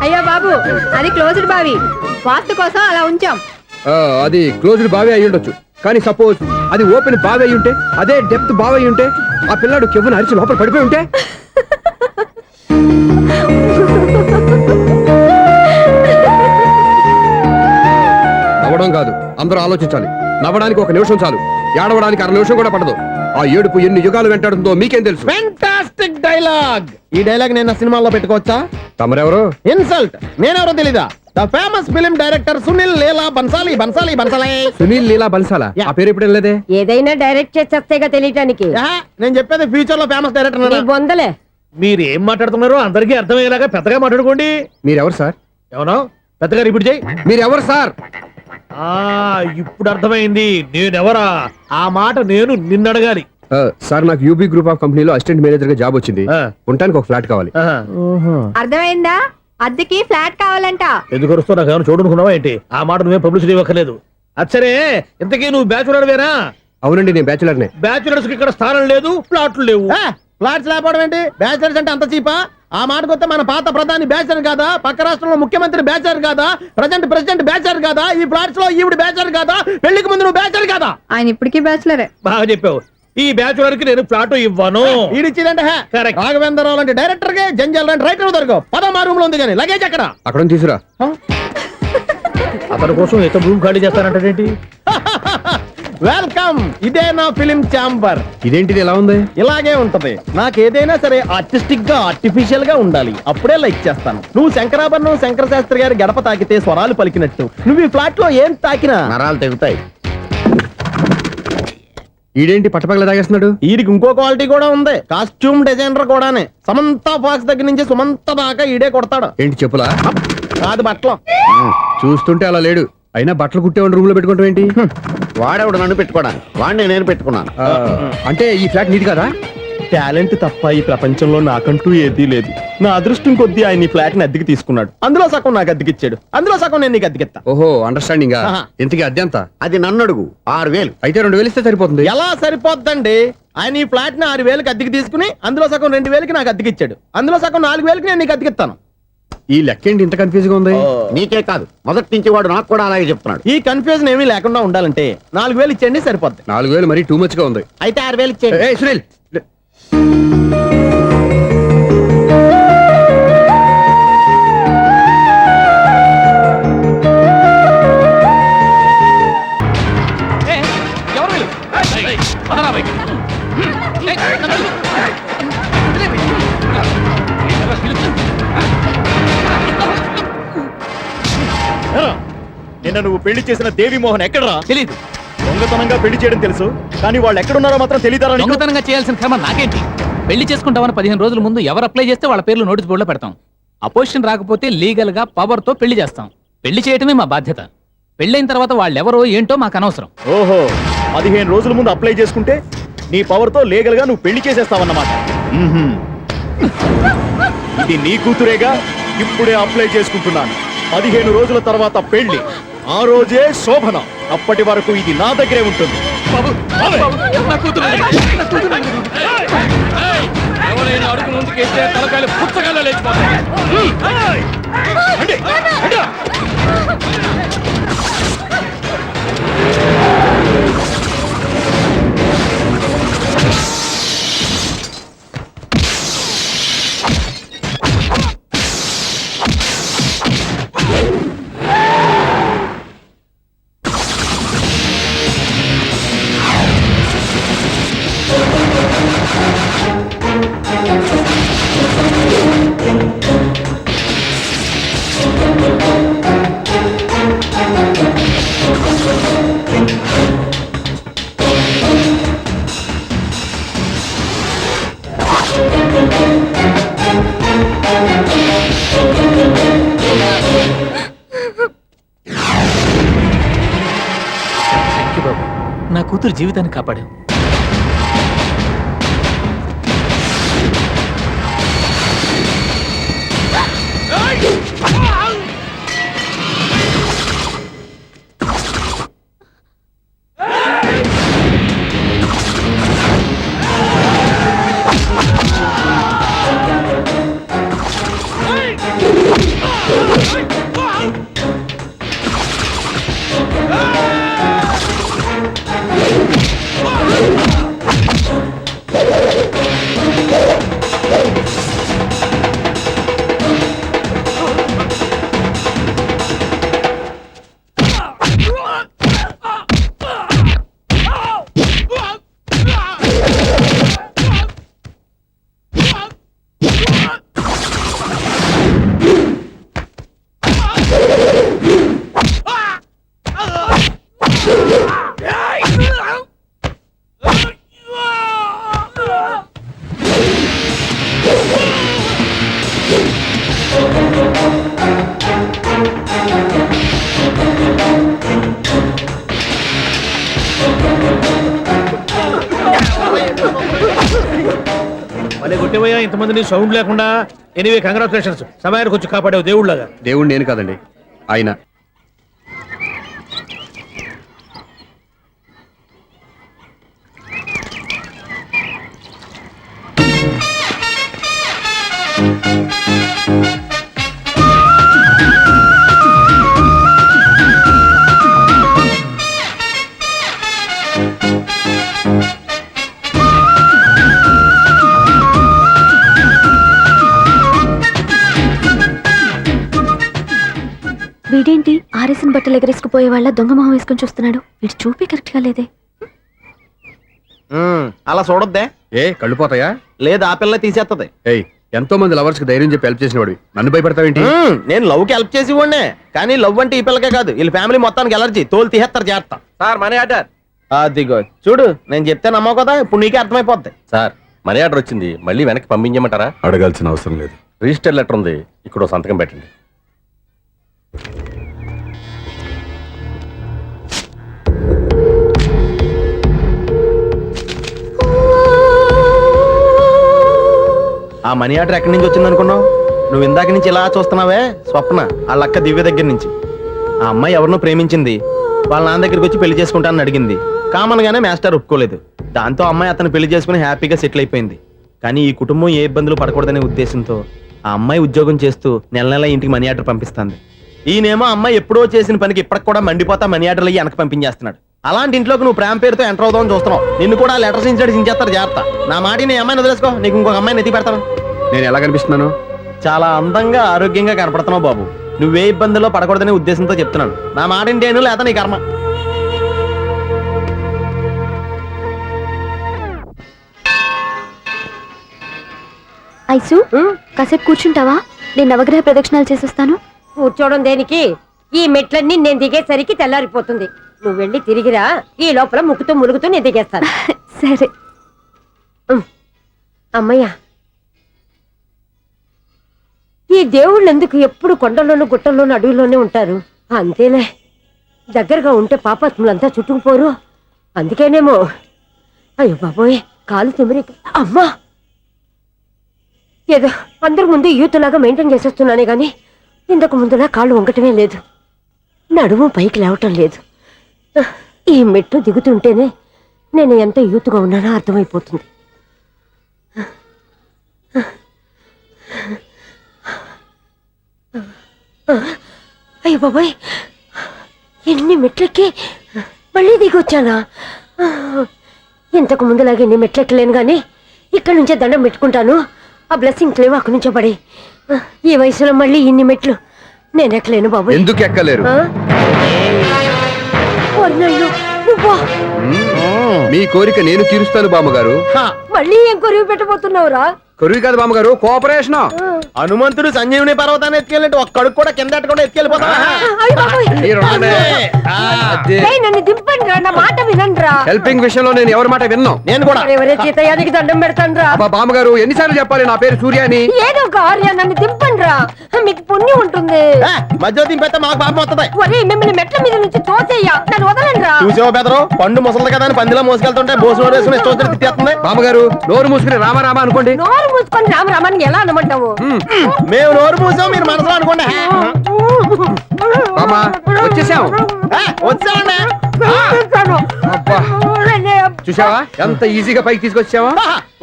అయ్యో బాబు, అది క్లోజ్డ్ బావి, వాస్తు కోసం అలా ఉంచాం. అది క్లోజ్డ్ బావి అయి ఉండొచ్చు, కానీ సపోజ్ అది ఓపెన్ బావి అయి ఉంటే, అదే డెప్త్ బావి అయి ఉంటే, ఆ పిల్లాడు కెవ్వున అరిచి లోపల పడిపోయి ఉంటే. నవ్వడం కాదు, అందరూ ఆలోచించాలి. నవ్వడానికి 1 నిమిషం చాలు, ఏడవడానికి 1/2 నిమిషం కూడా పడదు. ఆ ఏడుపు ఎన్ని యుగాలు వెంటాడుతుందో మీకేం తెలుసు? Fantastic dialogue. ఈ డైలాగ్ నేను సినిమాలో పెట్టుకోవచ్చా? తమరెవరు? ఇన్సల్ట్. నేనెవరో తెలీదా? The famous film director Sunil Leela Bansali. Bansali Bansali Sunil Leela బన్సాలా? ఆ పేరు ఎప్పుడు లేదే. ఏదైనా డైరెక్ట్ చేసేస్తేగా తెలియటానికి. నేను చెప్పేది ఫ్యూచర్ లో ఫేమస్ డైరెక్టర్. బొందలే. మీరు ఏం మాట్లాడుతున్నారో అందరికీ అర్థమయ్యేలాగా పెద్దగా మాట్లాడుకోండి. మీరెవరు సార్? ఎవరో పెద్దగా రిపీట్ చేయి. మీరెవరు సార్? ఇప్పుడు అర్థమైంది నేనెవరా. ఆ మాట నేను నిన్ను అడగాలి. సార్, నాకు యూబీ గ్రూప్ ఆఫ్ కంపెనీలో అసిస్టెంట్ మేనేజర్ గా జాబ్ వచ్చింది. ఉండడానికి ఒక ఫ్లాట్ కావాలి. అర్థమైందా? అద్దెకి ఫ్లాట్ కావాలంట. ఎందుకు వస్తావు? నాకు ఏమైనా చూడనుకున్నావా ఏంటి? ఆ మాట నువ్వే పబ్లిసిటీ ఇవ్వక్కర్లేదు. అచ్చరే, ఇంతకీ నువ్వు బ్యాచులర్ వేరా? అవునండి, నేను బ్యాచులర్నే. బ్యాచులర్స్ కి ఇక్కడ స్థానం లేదు, ప్లాట్లు లేవు. ఫ్లాట్స్ లేకపోవడం ఏంటి? బ్యాచిలర్స్ అంటే అంత చీపా? ఆ మాటకొస్తే మన పాత ప్రధాని బ్యాచర్ కాదా? పక్క రాష్ట్రంలో ముఖ్యమంత్రి బ్యాచర్ కాదా? ప్రెసిడెంట్ బ్యాచర్ కాదా? ఈ ఫ్లాట్స్ లో ఈవిడ బ్యాచర్ కాదా? పెళ్లికి ముందు నువ్వు బ్యాచర్ కాదా? ఆయన ఇప్పటికీ బ్యాచులరే. బాగా చెప్పావు. ఈ బ్యాచులర్ కి నేను ఫ్లాట్ ఇవ్వను. ఈడిచ్చిందంటే రాఘవేంద్రరావు లాంటి డైరెక్టర్ కి, జంజాల్ లాంటి రైటర్ దొరకవు. 13 రూమ్ లో ఉంది కానీ లగేజ్ అక్కడ. అక్కడ తీసురా. అతని కోసం ఎంత రూమ్ ఖాళీ చేస్తానంటే వెల్కమ్. ఇదే నా ఫిలిం ఛాంబర్. ఇదేంటిది ఎలా ఉంది? ఇలాగే ఉంటది. నాకు ఏదైనా సరే ఆర్టిస్టిక్ గా, ఆర్టిఫిషియల్ గా ఉండాలి. అప్పుడే లైక్ చేస్తాను. నువ్వు శంకరాభరణం శంకర శాస్త్రి గారి గడప తాకితే స్వరాలు పలికినట్టు, నువ్వు ఈ ఫ్లాట్ లో ఏం తాకినా నరాలు తెగుతాయి. ఈడేంటి పట్టపగల తాగేస్తున్నాడు? వీడికి ఇంకో క్వాలిటీ కూడా ఉంది. కాస్ట్యూమ్ డిజైనర్ కూడానే. సమంత ఫాక్స్ దగ్గర నుంచి సుమంత దాకా ఈడే కొడతాడు. ఏంటి చెప్పులా? కాదు, బట్టలు. చూస్తుంటే అలా లేడు. అయినా బట్టలు కుట్టేవాడి రూమ్ లో పెట్టుకోవడం ఏంటి? వాడేవాడు నన్ను పెట్టుకోవడానికి, వాడిని నేను పెట్టుకున్నాను. అంటే ఈ ఫ్లాట్ నీది కదా? టాలెంట్ తప్ప ఈ ప్రపంచంలో నాకంటూ ఏదీ లేదు. నా అదృష్టం కొద్దీ ఆయన ఈ ఫ్లాట్ ని అద్దెకి తీసుకున్నాడు. అందులో సగం నాకు అద్దెకిచ్చాడు, అందులో సగం నేను నీకు అద్దెకిస్తా. ఓహో, అండర్స్టాండింగ్. ఇంతకీ అద్దె ఎంత? అది నన్ను అడుగు. 6000. అయితే 2000 ఇస్తే సరిపోతుంది. ఎలా సరిపోద్దండి? ఆయన ఈ ఫ్లాట్ ని 6000కి అద్దెకి తీసుకుని అందులో సగం 2000కి నాకు అద్దెకిచ్చాడు. అందులో సగం 4000కి నేను నీకు అద్దెకిస్తాను. ఈ లెక్క ఏంటి ఇంత కన్ఫ్యూజ్ గా ఉంది? నీకే కాదు మొదటి నుంచి వాడు నాకు కూడా అలాగే చెప్తున్నాడు. ఈ కన్ఫ్యూజన్ ఏమీ లేకుండా ఉండాలంటే 4000 ఇచ్చేయండి సరిపోద్ది. 4000 మరీ టూ మచ్ గా ఉంది. అయితే 6000 ఇచ్చేయండి. ఏయ్ సునీల్, నిన్న నువ్వు పెళ్లి చేసిన దేవి మోహన్ ఎక్కడరా? తెలీదు. దొంగతనంగా పెళ్లి చేయడం తెలుసు, కానీ వాళ్ళు ఎక్కడున్నారో మాత్రం తెలియదారా? దొంగతనంగా చేయాల్సిన క్రమ నాకేంటి? పెళ్లి చేసుకుంటామని 15 రోజుల ముందు ఎవరు అప్లై చేస్తే వాళ్ళ పేర్లు నోటీస్ బోర్డులో పెడతాం. అపోజిషన్ రాకపోతే లీగల్ గా పవర్ తో పెళ్లి చేస్తాం. పెళ్లి చేయటమే మా బాధ్యత. పెళ్ళైన తర్వాత వాళ్ళెవరో ఏంటో మాకు అనవసరం. ఓహో, 15 రోజుల ముందు అప్లై చేసుకుంటే నీ పవర్ తో లీగల్ గా నువ్వు పెళ్లి చేసేస్తావన్నమాట. ఇది నీ కూతురేగా, ఇప్పుడే అప్లై చేసుకుంటున్నాను. 15 రోజుల తర్వాత పెళ్లి, ఆ రోజే శోభనం. అప్పటి వరకు ఇది నా దగ్గరే ఉంటుంది. ఎవరైనా అడుగు ముందుకేస్తే తలకాయలు పుచ్చకాయలు లేచిపోతాయి. నా కూతురు జీవితాన్ని కాపాడు. కొట్టివయ్యా ఇంతమందిని సౌండ్ లేకుండా. ఎనీవే కంగ్రాచులేషన్స్, సమయానికి వచ్చి కాపాడావు దేవుళ్ళగా. దేవుడు నేను కాదండి, ఆయన. వీడేంటి ఆరేసిన బట్టలు ఎగరేసుకుపోయే వాళ్ళ దొంగ మొహం వేసుకొని చూస్తున్నాడు. వీడు చూపే కరెక్ట్ గా లేదే. అలా చూడొద్దే. ఏ కళ్ళు పోతాయా? లేదు, ఆ పిల్ల తీసేస్తది. ఏయ్, ఎంతో మంది లవర్స్ కి ధైర్యం చెప్పి హెల్ప్ చేసిన వాడివి, నన్ను భయపడతావేంటి? నేను లవ్ కి హెల్ప్ చేసి ఇవ్వండి, కానీ లవ్ అంటే ఈ పిల్లకే కాదు, వీళ్ళ ఫ్యామిలీ మొత్తానికి ఎలర్జీ. తోలు తీసేస్తారు చేస్తా. Sir money order. అదిగో చూడు, నేను చెప్తే నమ్మవు కదా, ఇప్పుడు నీకే అర్థమైపోద్ది. సార్, మనీ ఆర్డర్ వచ్చింది, మళ్ళీ వెనక్కి పంపించమంటారా? అడగాల్సిన అవసరం లేదు. రిజిస్టర్ లెటర్ ఉంది, ఇక్కడ సంతకం పెట్టండి. ఆ మనీ ఆర్డర్ ఎక్కడి నుంచి వచ్చింది అనుకున్నావు? నువ్వు ఇందాక నుంచి ఇలా చూస్తున్నావే, స్వప్న వాళ్ళ అక్క దివ్య దగ్గర నుంచి. ఆ అమ్మాయి ఎవరినో ప్రేమించింది, వాళ్ళ నాన్న దగ్గరికి వచ్చి పెళ్లి చేసుకుంటానని అడిగింది. కామన్ గానే మాస్టర్ ఒప్పుకోలేదు. దాంతో అమ్మాయి అతను పెళ్లి చేసుకుని హ్యాపీగా సెటిల్ అయిపోయింది. కానీ ఈ కుటుంబం ఏ ఇబ్బందులు పడకూడదనే ఉద్దేశంతో ఆ అమ్మాయి ఉద్యోగం చేస్తూ నెల నెల ఇంటికి మనీ ఆర్డర్ పంపిస్తుంది. ఈయనేమో అమ్మాయి ఎప్పుడో చేసిన పనికి ఇప్పటికి కూడా మండిపోతా మనీ ఆర్డర్లు అయ్యి వెనక పంపించేస్తున్నాడు. అలాంటి ఇంట్లోకి నువ్వు ప్రేమ పేరుతో ఎంటర్ అవుదామని చూస్తున్నావు. నిన్ను కూడా లెటర్స్ చించేస్తారు. జాగ్రత్త. నా మాట నీ అమ్మాయిని వదిలేసుకో. నీకు ఇంకొక అమ్మాయిని ఎత్తి పెడతాను. నేను ఎలా కనిపిస్తున్నాను? చాలా అందంగా ఆరోగ్యంగా కనపడుతున్నావు బాబు. నువ్వే ఇబ్బందుల్లో పడకూడదనే ఉద్దేశంతో చెప్తున్నాను. నా మాట ఏంటేను లేదా నీ కర్మ. ఐసు కాసేపు కూర్చుంటావా? నేను నవగ్రహ ప్రదక్షిణాలు చేసొస్తాను. కూర్చోవడం దేనికి? ఈ మెట్లన్నీ నేను దిగేసరికి తెల్లారిపోతుంది. నువ్వు వెళ్ళి తిరిగిరా. ఈ లోపల ముక్కుతూ ములుగుతూ నేను దిగేస్తాను. సరే. అమ్మయ్యా, ఈ దేవుళ్ళు ఎందుకు ఎప్పుడు కొండల్లోనూ గుట్టల్లోనూ అడవిలోనే ఉంటారు? అంతేలే, దగ్గరగా ఉంటే పాపాత్ములంతా చుట్టుకుపోరు. అందుకేనేమో. అయ్యో బాబోయ్, కాలు తిమిరి. అమ్మా, ఏదో అందరి ముందు యూత్లాగా మెయింటైన్ చేసేస్తున్నానే గాని ఇంతకు ముందులా కాళ్ళు వంకటమే లేదు, నడుము పైకి లేవటం లేదు. ఈ మెట్లు దిగుతుంటేనే నేను ఎంత యూత్గా ఉన్నానో అర్థమైపోతుంది. అయ్యో బాబాయ్, ఎన్ని మెట్లెక్కి మళ్ళీ దిగొచ్చానా? ఇంతకు ముందులాగే ఎన్ని మెట్లెక్కలేను కానీ ఇక్కడి నుంచే దండం పెట్టుకుంటాను. ఆ బ్లెస్సింగ్ లేవు అక్కడి నుంచో పడి. ఈ వయసులో మళ్ళీ ఇన్ని మెట్లు నేను ఎక్కలేను బాబు. ఎందుకు ఎక్కలేరు? మీ కోరిక నేను తీరుస్తాను బామ్మగారు. మళ్ళీ ఏం కొరివి పెట్టబోతున్నావురా? కొరివి కాదు బామ్మగారు, కోఆపరేషన్. హనుమంతుడు సంజీవుని పర్వతాన్ని ఎత్తుకెళ్ళినట్టు ఒక్కడికి కూడా కింద ఎట్టకుండా ఎత్తుకెళ్ళిపోతా. నన్ను దింపండి రా, నా మాట వినండి. హెల్పింగ్ విషయంలో నేను ఎవరి మాట విన్నాను. నేను కూడా ఎవరే సీతయ్యానికి దండం పెడతాను రా. బామ్మగారు ఎన్నిసార్లు చెప్పాలి నా పేరు సూర్య అని? ఏదో ఒక ఆర్య, నన్ను దింపండి రా, మీకు పుణ్యం ఉంటుంది. మధ్య దింపేస్తే మాకు పాపం వస్తుంది. ఒరే, మిమ్మల్ని మెట్ల మీద నుంచి తోసేయ్యా, నన్ను వదలండి రా. చూసావా బెదరు, పండు ముసలి కదా అని పందిలో మోసుకెళ్తుంటే బోసు వేసుకుని ఇష్టం వచ్చినట్టు తిట్టేస్తుంది. బామ్మగారు నోరు మూసుకుని రామారామా అనుకోండి. నోరు మూసుకొని రామరామాన్ని ఎలా అనమంటావు? మేము నోరు మూసాం, మీరు మనసులో అనుకోండి. బామ్మా వచ్చేసాం. వచ్చామండి. చూసావా ఎంత ఈజీగా పైకి తీసుకొచ్చావా?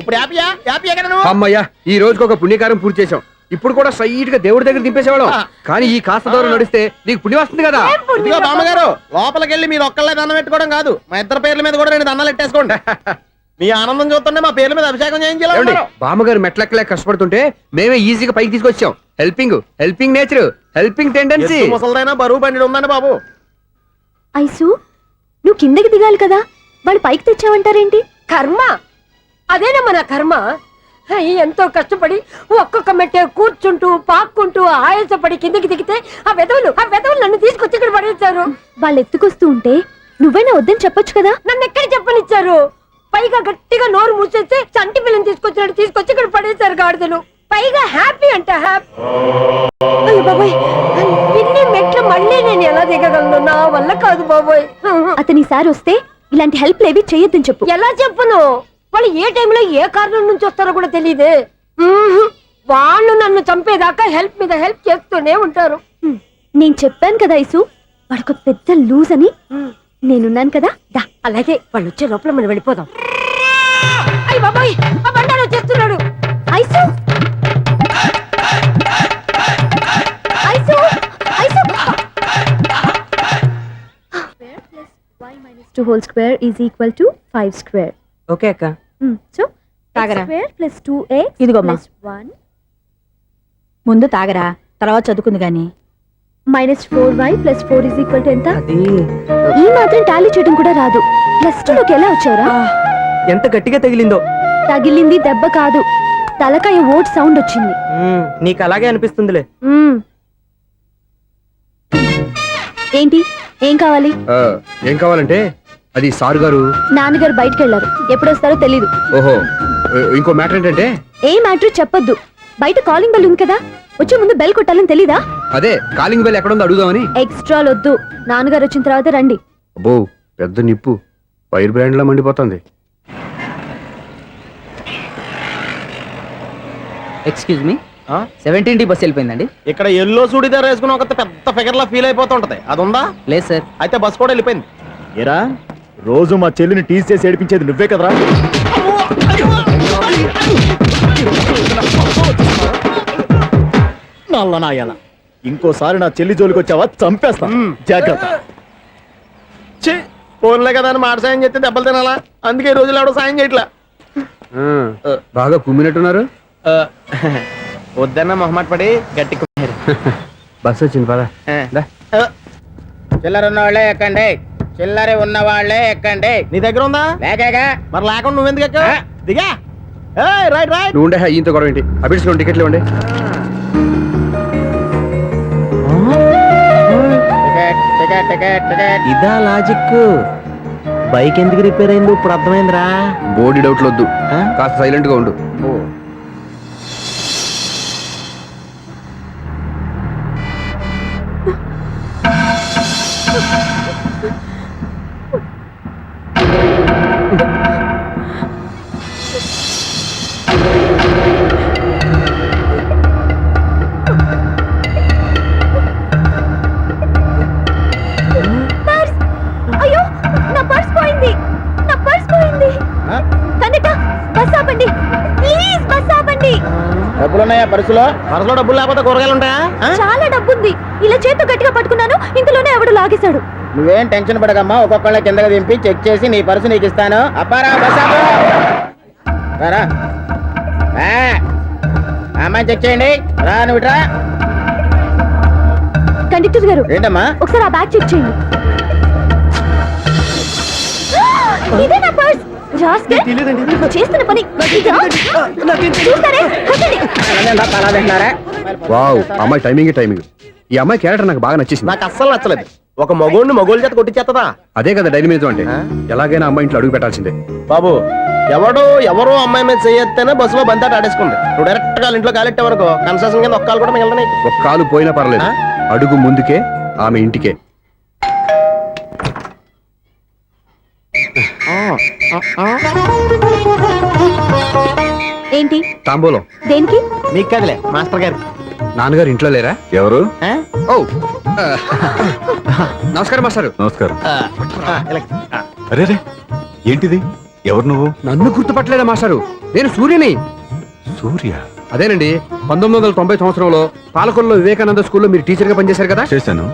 ఇప్పుడు హ్యాపీయా? హ్యాపీయా కదా నువ్వు? అమ్మయ్యా, ఈ రోజుకి ఒక పుణ్యకారం పూర్తి చేసాం. ఇప్పుడు కూడా స్ట్రైట్ గా దేవుడి దగ్గర దింపేసేవాళ్ళం. కానీ ఈ కాస్త దూరం నడిస్తే నీకు పుణ్యం వస్తుంది కదా. ఇదిగో బామ్మగారు, లోపలికి వెళ్ళి మీరు ఒక్కళ్ళే దండం పెట్టుకోవడం కాదు, మా ఇద్దరు పేర్ల మీద కూడా రెండు దండాలు పెట్టేసుకోండి. మీ ఆనందం చూస్తుంటే మా పేర్ల మీద అభిషేకం చేయించాలి. బామ్మగారు మెట్లెక్కలే కష్టపడుతుంటే మేమే ఈజీగా పైకి తీసుకొచ్చాం. Helping nature, helping tendency. ముసలిదైనా బరువు బండి ఉందండి బాబు. ఐసు, నువ్వు కిందకి దిగాలి కదా, వాడు పైకి తెచ్చావంటారేంటి? కర్మ అదేనమ్మా, నా కర్మ. ఎంతో కష్టపడి ఒక్కొక్క మెట్టే కూర్చుంటూ పాక్కుంటూ ఆయాసపడి కిందకి దిగితే ఆ వెధవులు నన్ను తీసుకొచ్చి ఇక్కడ పడేశారు. వాళ్ళు ఎత్తుకొస్తూ ఉంటే నువ్వైనా వద్దని చెప్పొచ్చు కదా. నన్ను ఎక్కడ చెప్పనిచ్చారు? పైగా గట్టిగా నోరు మూసేస్తే చంటి పిల్లని తీసుకొచ్చి ఇక్కడ పడేశారు గాడిదలు. పైగా హ్యాపీ అంట హ్యాపీ. అయ్యో బాబోయ్, ఇన్ని మెట్లు మళ్ళీ నేను ఎలా దిగగలను? నా వల్ల కాదు బాబోయ్. అతని సారి వస్తే ఇలాంటి హెల్ప్ లేవి చెయ్యొద్దని చెప్పు. ఎలా చెప్పును? వాళ్ళు ఏ టైంలో ఏ కారణం నుంచి వస్తారో కూడా తెలియదే. వాళ్ళు నన్ను చంపేదాకా హెల్ప్ మీద హెల్ప్ చేస్తూనే ఉంటారు. నేను చెప్పాను కదా ఐసు, వాడొక పెద్ద లూజ్ అని. నేనున్నాను కదా, దా. అలాగే, వాళ్ళు వచ్చే లోపల మనం వెళ్ళిపోదాం. అయ్య బాబాయ్, ఆ బండారు వచ్చేస్తున్నాడు. Ice, ice, ice. y - 2 whole square is equal to 5 square. Okay అక్క. So తాగరా. x square plus 2x ఇదిగోమ్మా. plus 1 ముందు తాగరా, తర్వాత చదువుకుంది గాని. minus 4y plus 4 is equal to ఎంత? అది ఈ మాత్రం టాలీ చేయడం కూడా రాదు. ప్లస్ 2 లోకి ఎలా వచ్చారా? ఎంత గట్టిగా తగిలిందో. తగిలింది దెబ్బ కాదు, తలకాయ ఓట్ సౌండ్ వచ్చింది. నీకు అలాగే అనిపిస్తుందిలే. ఏంటి, ఏం కావాలి? ఏం కావాలంటే అది సారు గారు నాన్నగారు బయటకు వెళ్ళారు, ఎప్పుడొస్తారో తెలీదు. ఓహో, ఇంకో మ్యాటర్ ఏంటంటే ఏ మ్యాటర్ చెప్పొద్దు. బయట కాలింగ్ బెల్ ఉంది కదా, వచ్చే ముందు బెల్ కొట్టాలని తెలీదా? అదే కాలింగ్ బెల్ ఎక్కడుందో అడుగుదామని. ఎక్స్ట్రా వద్దు, నాన్నగారు వచ్చిన తర్వాత రండి. అబ్బో, పెద్ద నిప్పు ఫైర్ బ్రాండ్ లా మండిపోతుంది. ఎక్స్క్యూజ్ మీ, 17D బస్ వెళ్ళిపోయిందండి. ఇక్కడ ఎల్లో చూడిదార్ వేసుకుని ఒక పెద్ద ఫిగర్ లా ఫీల్ అయిపోతుంటది, అది ఉందా? లేదు సార్. అయితే బస్ కూడా వెళ్ళిపోయింది. ఏరా, రోజు మా చెల్లిని టీజ్ చేసి ఏడిపించేది నువ్వే కదరా? నల్ల నాయాల ఇంకోసారి నా చెల్లి జోలికి వచ్చావా చంపేస్తా జాగ్రత్త. ఫోన్లే కదా అని మాట సాయం చేస్తే దెబ్బలు తినాలా, అందుకే ఈ రోజులు ఎవడో సాయం చేయట్లా. బాగా కుమ్మినట్టున్నారు. వద్దన్న మొహమాట పడి గట్టి బస్ వచ్చింది పదా. చిల్లర ఉన్న వాళ్ళే ఎక్కండి, చిల్లర ఉన్న వాళ్ళే ఎక్కండి. నీ దగ్గర ఉందా? లేకేగా, మరి లేకుండా నువ్వెందుకు ఎక్క? దిగా. Right right. నువ్వు ఉండే ఈయంతో గొడవ ఏంటి? అభిడ్స్లో టికెట్లు ఇవ్వండి. Ticket ticket ticket. ఇదా లాజిక్. బైక్ ఎందుకు రిపేర్ అయింది ఇప్పుడు అర్థమైందిరా. బోడీ డౌట్లు వద్దు, కాస్త సైలెంట్ గా ఉండు. అయ్యో, నా పర్స్ పోయింది, నా పర్స్ పోయింది. కండక్టర్, బస్ ఆపండి ప్లీజ్, బస్ ఆపండి. డబ్బులున్నాయా పర్సులో? పర్సులో డబ్బులు లేకపోతే కూరగాయలు ఉంటాయా? చాలా డబ్బుంది. ఇలా చేతు గట్టిగా పట్టుకున్నాను, ఇంతలోనే ఎవడు లాగేశాడు. నువ్వేం టెన్షన్ పడకమ్మా, ఒక్కొక్కళ్ళ కిందకి దింపి చెక్ చేసి నీ పర్సు నీకు ఇస్తాను. అప్పారా బస్ ఆపు. రా అమ్మాయి చెక్ చేయండి. రా నువ్వు ఇట్రా. కండక్టర్ గారు, ఏంటమ్మా? ఒకసారి ఆ బ్యాగ్ చెక్ చేయండి. ఇదే నా పర్స్. చేస్తున్న పని చూస్తారే. వావ్, అమ్మాయి టైమింగ్. ఈ అమ్మాయి క్యారెక్టర్ నాకు బాగా నచ్చేసింది. నాకు అస్సలు నచ్చలేదు. ఒక మగోడిని మగోళ్ళ చేత కొట్టించేస్తుందా? అదే కదా డైనమిజం అంటే. ఎలాగైనా అమ్మాయి ఇంట్లో అడుగు పెట్టాల్సిందే. బాబు, ఎవరో అమ్మాయి మీద చేయొత్తేనే బస్సులో బంతాట ఆడేసుకుంది. నువ్వు డైరెక్ట్ గా ఇంట్లో కాలెట్టే వరకు కన్సెషన్ కింద ఒక్క కాలు కూడా మిగలదు. ఒక కాలు పోయినా పర్లేదు, అడుగు ముందుకే, ఆమె ఇంటికే. ఏంటి తాంబూలం దేనికి? మీకు కదలే, మాస్టర్ గారు. నాన్నగారు ఇంట్లో లేరా? ఎవరు? ఓ నమస్కారం మాస్టారు. నమస్కారం. అరే రే, ఏంటిది? ఎవరు నువ్వు? నన్ను గుర్తుపట్టలేదా మాస్టారు? నేను సూర్యని. సూర్య? అదేనండి, 1990 సంవత్సరంలో పాలకొల్లో వివేకానంద స్కూల్లో మీరు టీచర్ గా పనిచేశారు కదా. చేశాను.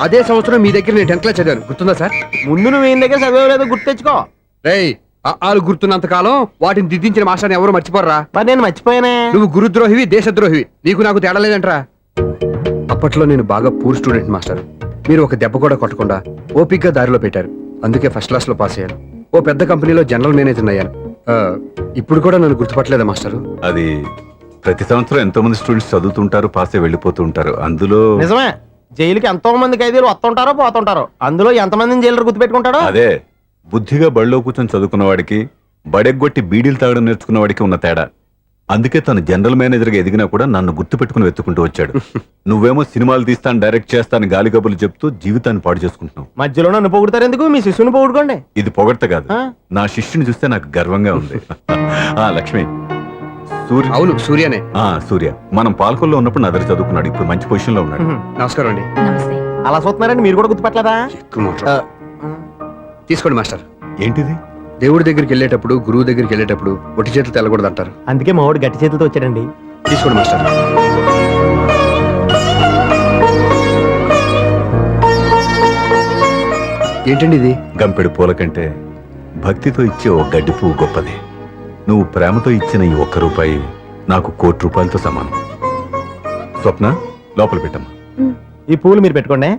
అదే సంవత్సరం మీ దగ్గర నేను 10th క్లాస్ చదివాను, గుర్తుందా సార్? ముందు నువ్వు ఏం దగ్గర చదవలేదు, గుర్తు తెచ్చుకో. రేయ్, ఆలు గుర్తున్నంత కాలం వాటిని దిద్దించిన మాస్టర్ని ఎవరు మర్చిపోర్రా. మరి నేను మర్చిపోయానే. నువ్వు గురుద్రోహివి, దేశద్రోహివి. నీకు నాకు తేడా లేదంటరా. అప్పట్లో నేను బాగా పూర్ స్టూడెంట్ మాస్టర్. మీరు ఒక దెబ్బ కూడా కొట్టకుండా ఓపిగ్గా దారిలో పెట్టారు. అందుకే ఫస్ట్ క్లాస్ లో పాస్ అయ్యాను. ఓ పెద్ద కంపెనీలో జనరల్ మేనేజర్ అయ్యాను. ఇప్పుడు కూడా నన్ను గుర్తుపట్టలేదా మాస్టరు? అది ప్రతి సంవత్సరం ఎంతో మంది స్టూడెంట్స్ చదువుతుంటారు, పాస్ అయి వెళ్ళిపోతూ ఉంటారు. అందులో నిజమే, జైలుకి ఎంతో మంది ఖైదీలు వస్తుంటారో పోతుంటారో. అందులో ఎంతమందిని జైలు గుర్తు పెట్టుకుంటాడో. అదే బుద్ధిగా బడిలో కూర్చొని చదువుకున్న వాడికి, బడెగ్గొట్టి బీడీలు తాగడం నేర్చుకున్న వాడికి ఉన్న తేడా. అందుకే తను జనరల్ మేనేజర్ గా ఎదిగినా కూడా నన్ను గుర్తు పెట్టుకుని వెతుకుంటూ వచ్చాడు. నువ్వేమో సినిమాలు తీస్తాను, డైరెక్ట్ చేస్తాను గాలి కబుర్లు చెప్తూ జీవితాన్ని పాడు చేసుకుంటున్నావు. మధ్యలో నన్ను పొగుడతారు ఎందుకు? మీ శిష్యుని పొగుడుకోండి. ఇది పొగడ్త కాదు, నా శిష్యుని చూస్తే నాకు గర్వంగా ఉంది. లక్ష్మి, సూర్య. అవును, సూర్యనే. సూర్య మనం పాలకొల్లో ఉన్నప్పుడు నా దగ్గర చదువుకున్నాడు, ఇప్పుడు మంచి పొజిషన్ లో ఉన్నాడు. నమస్కారం అండి. అలా చూస్తున్నారండి, మీరు కూడా గుర్తుపట్టలేదా? తీసుకోండి మాస్టర్. ఏంటిది? దేవుడి దగ్గరికి వెళ్ళేటప్పుడు, గురువు దగ్గరికి వెళ్ళేటప్పుడు ఒట్టి చేతులు తెల్లకూడదు అంటారు. అందుకే మా వాడు గట్టి చేతులతో వచ్చాడండి. తీసుకోండి మాస్టర్. ఏంటండి ఇది? గంపెడు పూల కంటే భక్తితో ఇచ్చే ఒక గడ్డి పువ్వు గొప్పది. నువ్వు ప్రేమతో ఇచ్చిన ఈ ₹1 నాకు ₹1,00,00,000 సమానం. స్వప్న, లోపల పెట్టమ్మా. ఈ పూలు మీరు పెట్టుకోండి.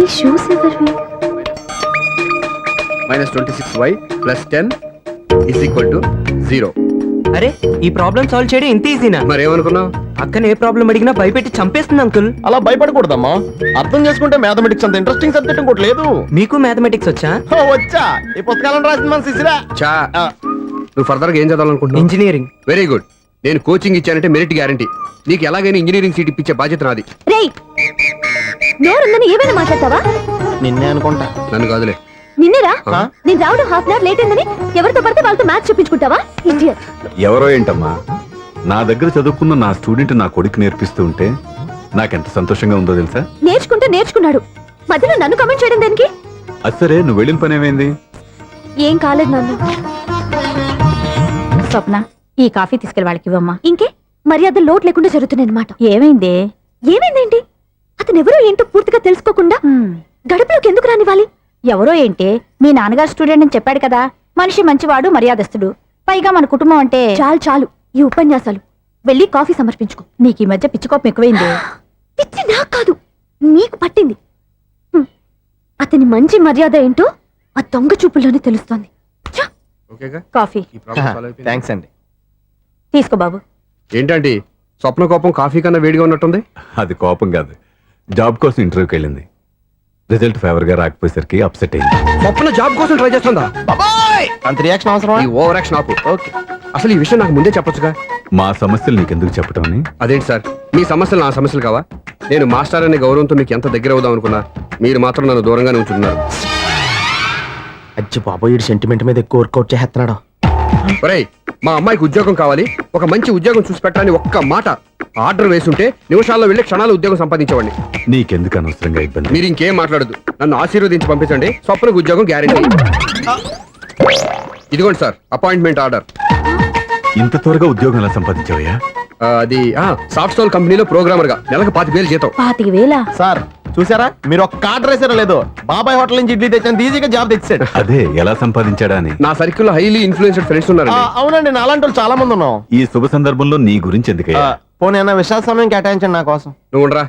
ఈ షూస్ ఎవరివి? -26y + 10 = 0. అరే, ఈ ప్రాబ్లం సాల్వ్ చేయడం ఇంత ఈజీనా? మరేమనుకున్నావు? అక్కన ఏ ప్రాబ్లం అడిగినా భయపెట్టి చంపేస్తుంది అంకుల్. అలా భయపడకూడదమ్మా. అర్థం చేసుకుంటే మ్యాథమెటిక్స్ అంత ఇంట్రెస్టింగ్ సబ్జెక్ట్ ఇంకోటి లేదు. మీకు మ్యాథమెటిక్స్ వచ్చా? వచ్చా, ఈ పుస్తకాలను రాసింది మన శిశిరా. చా, నువ్వు ఫర్దర్ గా ఏం చదవాలనుకుంటున్నావు? ఇంజనీరింగ్. Very good. నేను కోచింగ్ ఇచ్చానంటే మెరిట్ గ్యారంటీ. నీకు ఎలాగైనా ఇంజనీరింగ్ సీట్ ఇప్పించే బాధ్యత నాది. రేయ్, నోరుందని ఏమైనా మాట్లాడతావా? నిన్నే అనుకుంటా. నన్ను కాదులే. నిన్నేరా? నేను రావడం ½ అవర్ లేట్ అయిందని ఎవరితో పడితే వాళ్ళతో మ్యాథ్స్ చూపించుకుంటావా? ఇడియట్. ఎవరో ఏంటమ్మా, నా దగ్గర చదువుకున్న నా స్టూడెంట్ నా కొడుకు నేర్పిస్తూ ఉంటే నాకెంత సంతోషంగా ఉందో తెలుసా? నేర్చుకుంటే నేర్చుకున్నాడు, మధ్యలో నన్ను కమెంట్ చేయడం దానికి? అది సరే, నువ్వు వెళ్ళిన పని ఏమైంది? ఏం కాలేదు నాన్న. స్వప్న, ఈ కాఫీ తీసుకెళ్ళి వాళ్ళకి ఇవ్వమ్మా. ఇంకే మర్యాద లోటు లేకుండా జరుగుతున్నాయి అనమాట. ఏమైంది? ఏమైందేంటి? అతను ఎవరో ఏంటో పూర్తిగా తెలుసుకోకుండా గడపలోకి ఎందుకు రానివ్వాలి? ఎవరో ఏంటి, మీ నాన్నగారు స్టూడెంట్ అని చెప్పాడు కదా. మనిషి మంచివాడు, మర్యాదస్తుడు. పైగా మన కుటుంబం అంటే. చాలు చాలు ఈ ఉపన్యాసాలు. వెళ్ళి కాఫీ సమర్పించుకో. నీకు ఈ మధ్య పిచ్చుకోపం ఎక్కువైంది. పిచ్చి నాకు కాదు, నీకు పట్టింది. అతని మంచి మర్యాద ఏంటో ఆ దొంగ చూపుల్లోనే తెలుస్తోంది. ఛ! ఓకేగా? కాఫీ ఈ ప్రాబ్లం సాల్వ్ అయిపోయింది. థ్యాంక్స్ అండి. తీసుకో బాబు. ఏంటంటే స్వప్న కోపం కాఫీ కన్నా వేడిగా ఉన్నట్టుంది. అది కోపం కాదు, జాబ్ కోసం ఇంటర్వ్యూకి వెళ్ళింది. రిజల్ట్ ఫేవర్ గా రాకపోయేసరికి అప్సెట్ అయింది. స్వప్న జాబ్ కోసం ట్రై చేస్తుందా? అంత రియాక్షన్ అవసరం. ఈ ఓవర్ యాక్షన్ ఆపు. ఓకే. అసలు ఈ విషయం నాకు ముందే చెప్పొచ్చుగా. మా సమస్యలు నీకెందుకు చెప్పటం అని. అదేంటి సార్, మీ సమస్యలు నా సమస్యలు కావా? నేను మాస్టర్ అనే గౌరవంతో మీకు ఎంత దగ్గర అవుదాం అనుకున్నా, మీరు మాత్రం నన్ను దూరంగానే ఉంచుతున్నారు. అచ్చి బాబోయ్, ఈ సెంటిమెంట్ మీద ఎక్కువ వర్కౌట్ చేస్తున్నాడు. ఒరేయ్, మా అమ్మాయికి ఉద్యోగం కావాలి, ఒక మంచి ఉద్యోగం చూసి పెట్టాలని ఒక్క మాట ఆర్డర్ వేసుంటే నిమిషాల్లో వెళ్ళి క్షణాలు ఉద్యోగం సంపాదించేవాడిని. నీకెందుకు అనవసరంగా ఇబ్బంది? మీరు ఇంకేం మాట్లాడదు, నన్ను ఆశీర్వదించి పంపించండి. స్వప్నకు ఉద్యోగం గ్యారెంటీ. ఇదిగోండి సార్, అపాయింట్మెంట్ ఆర్డర్. ఇంత త్వరగా ఉద్యోగం ఎలా సంపాదించావయ్యా? అది సాఫ్ట్వేర్ కంపెనీలో ప్రోగ్రామర్ గా నెలకు 25,000 జీతం. 25,000? సార్ చూసారా, మీరు ఒక్క ఆర్డర్ వేసారో లేదో, బాబాయ్ హోటల్ నుంచి ఇడ్లీ తెచ్చాను, ఈజీగా జాబ్ తెచ్చాడు. అదే ఎలా సంపాదించాడా అని. నా సర్కిల్ లో హైలీ ఇన్ఫ్లుయెన్స్డ్ ఫ్రెండ్స్ ఉన్నారండి. అవునండి, నాలాంటి వాళ్ళు చాలా మంది ఉన్నాం. ఈ శుభ సందర్భంలో నీ గురించి ఎందుకయ్యా? పోనీ అన్న విశాల సమయం కేటాయించండి నా కోసం. నువ్వు ఉండరా.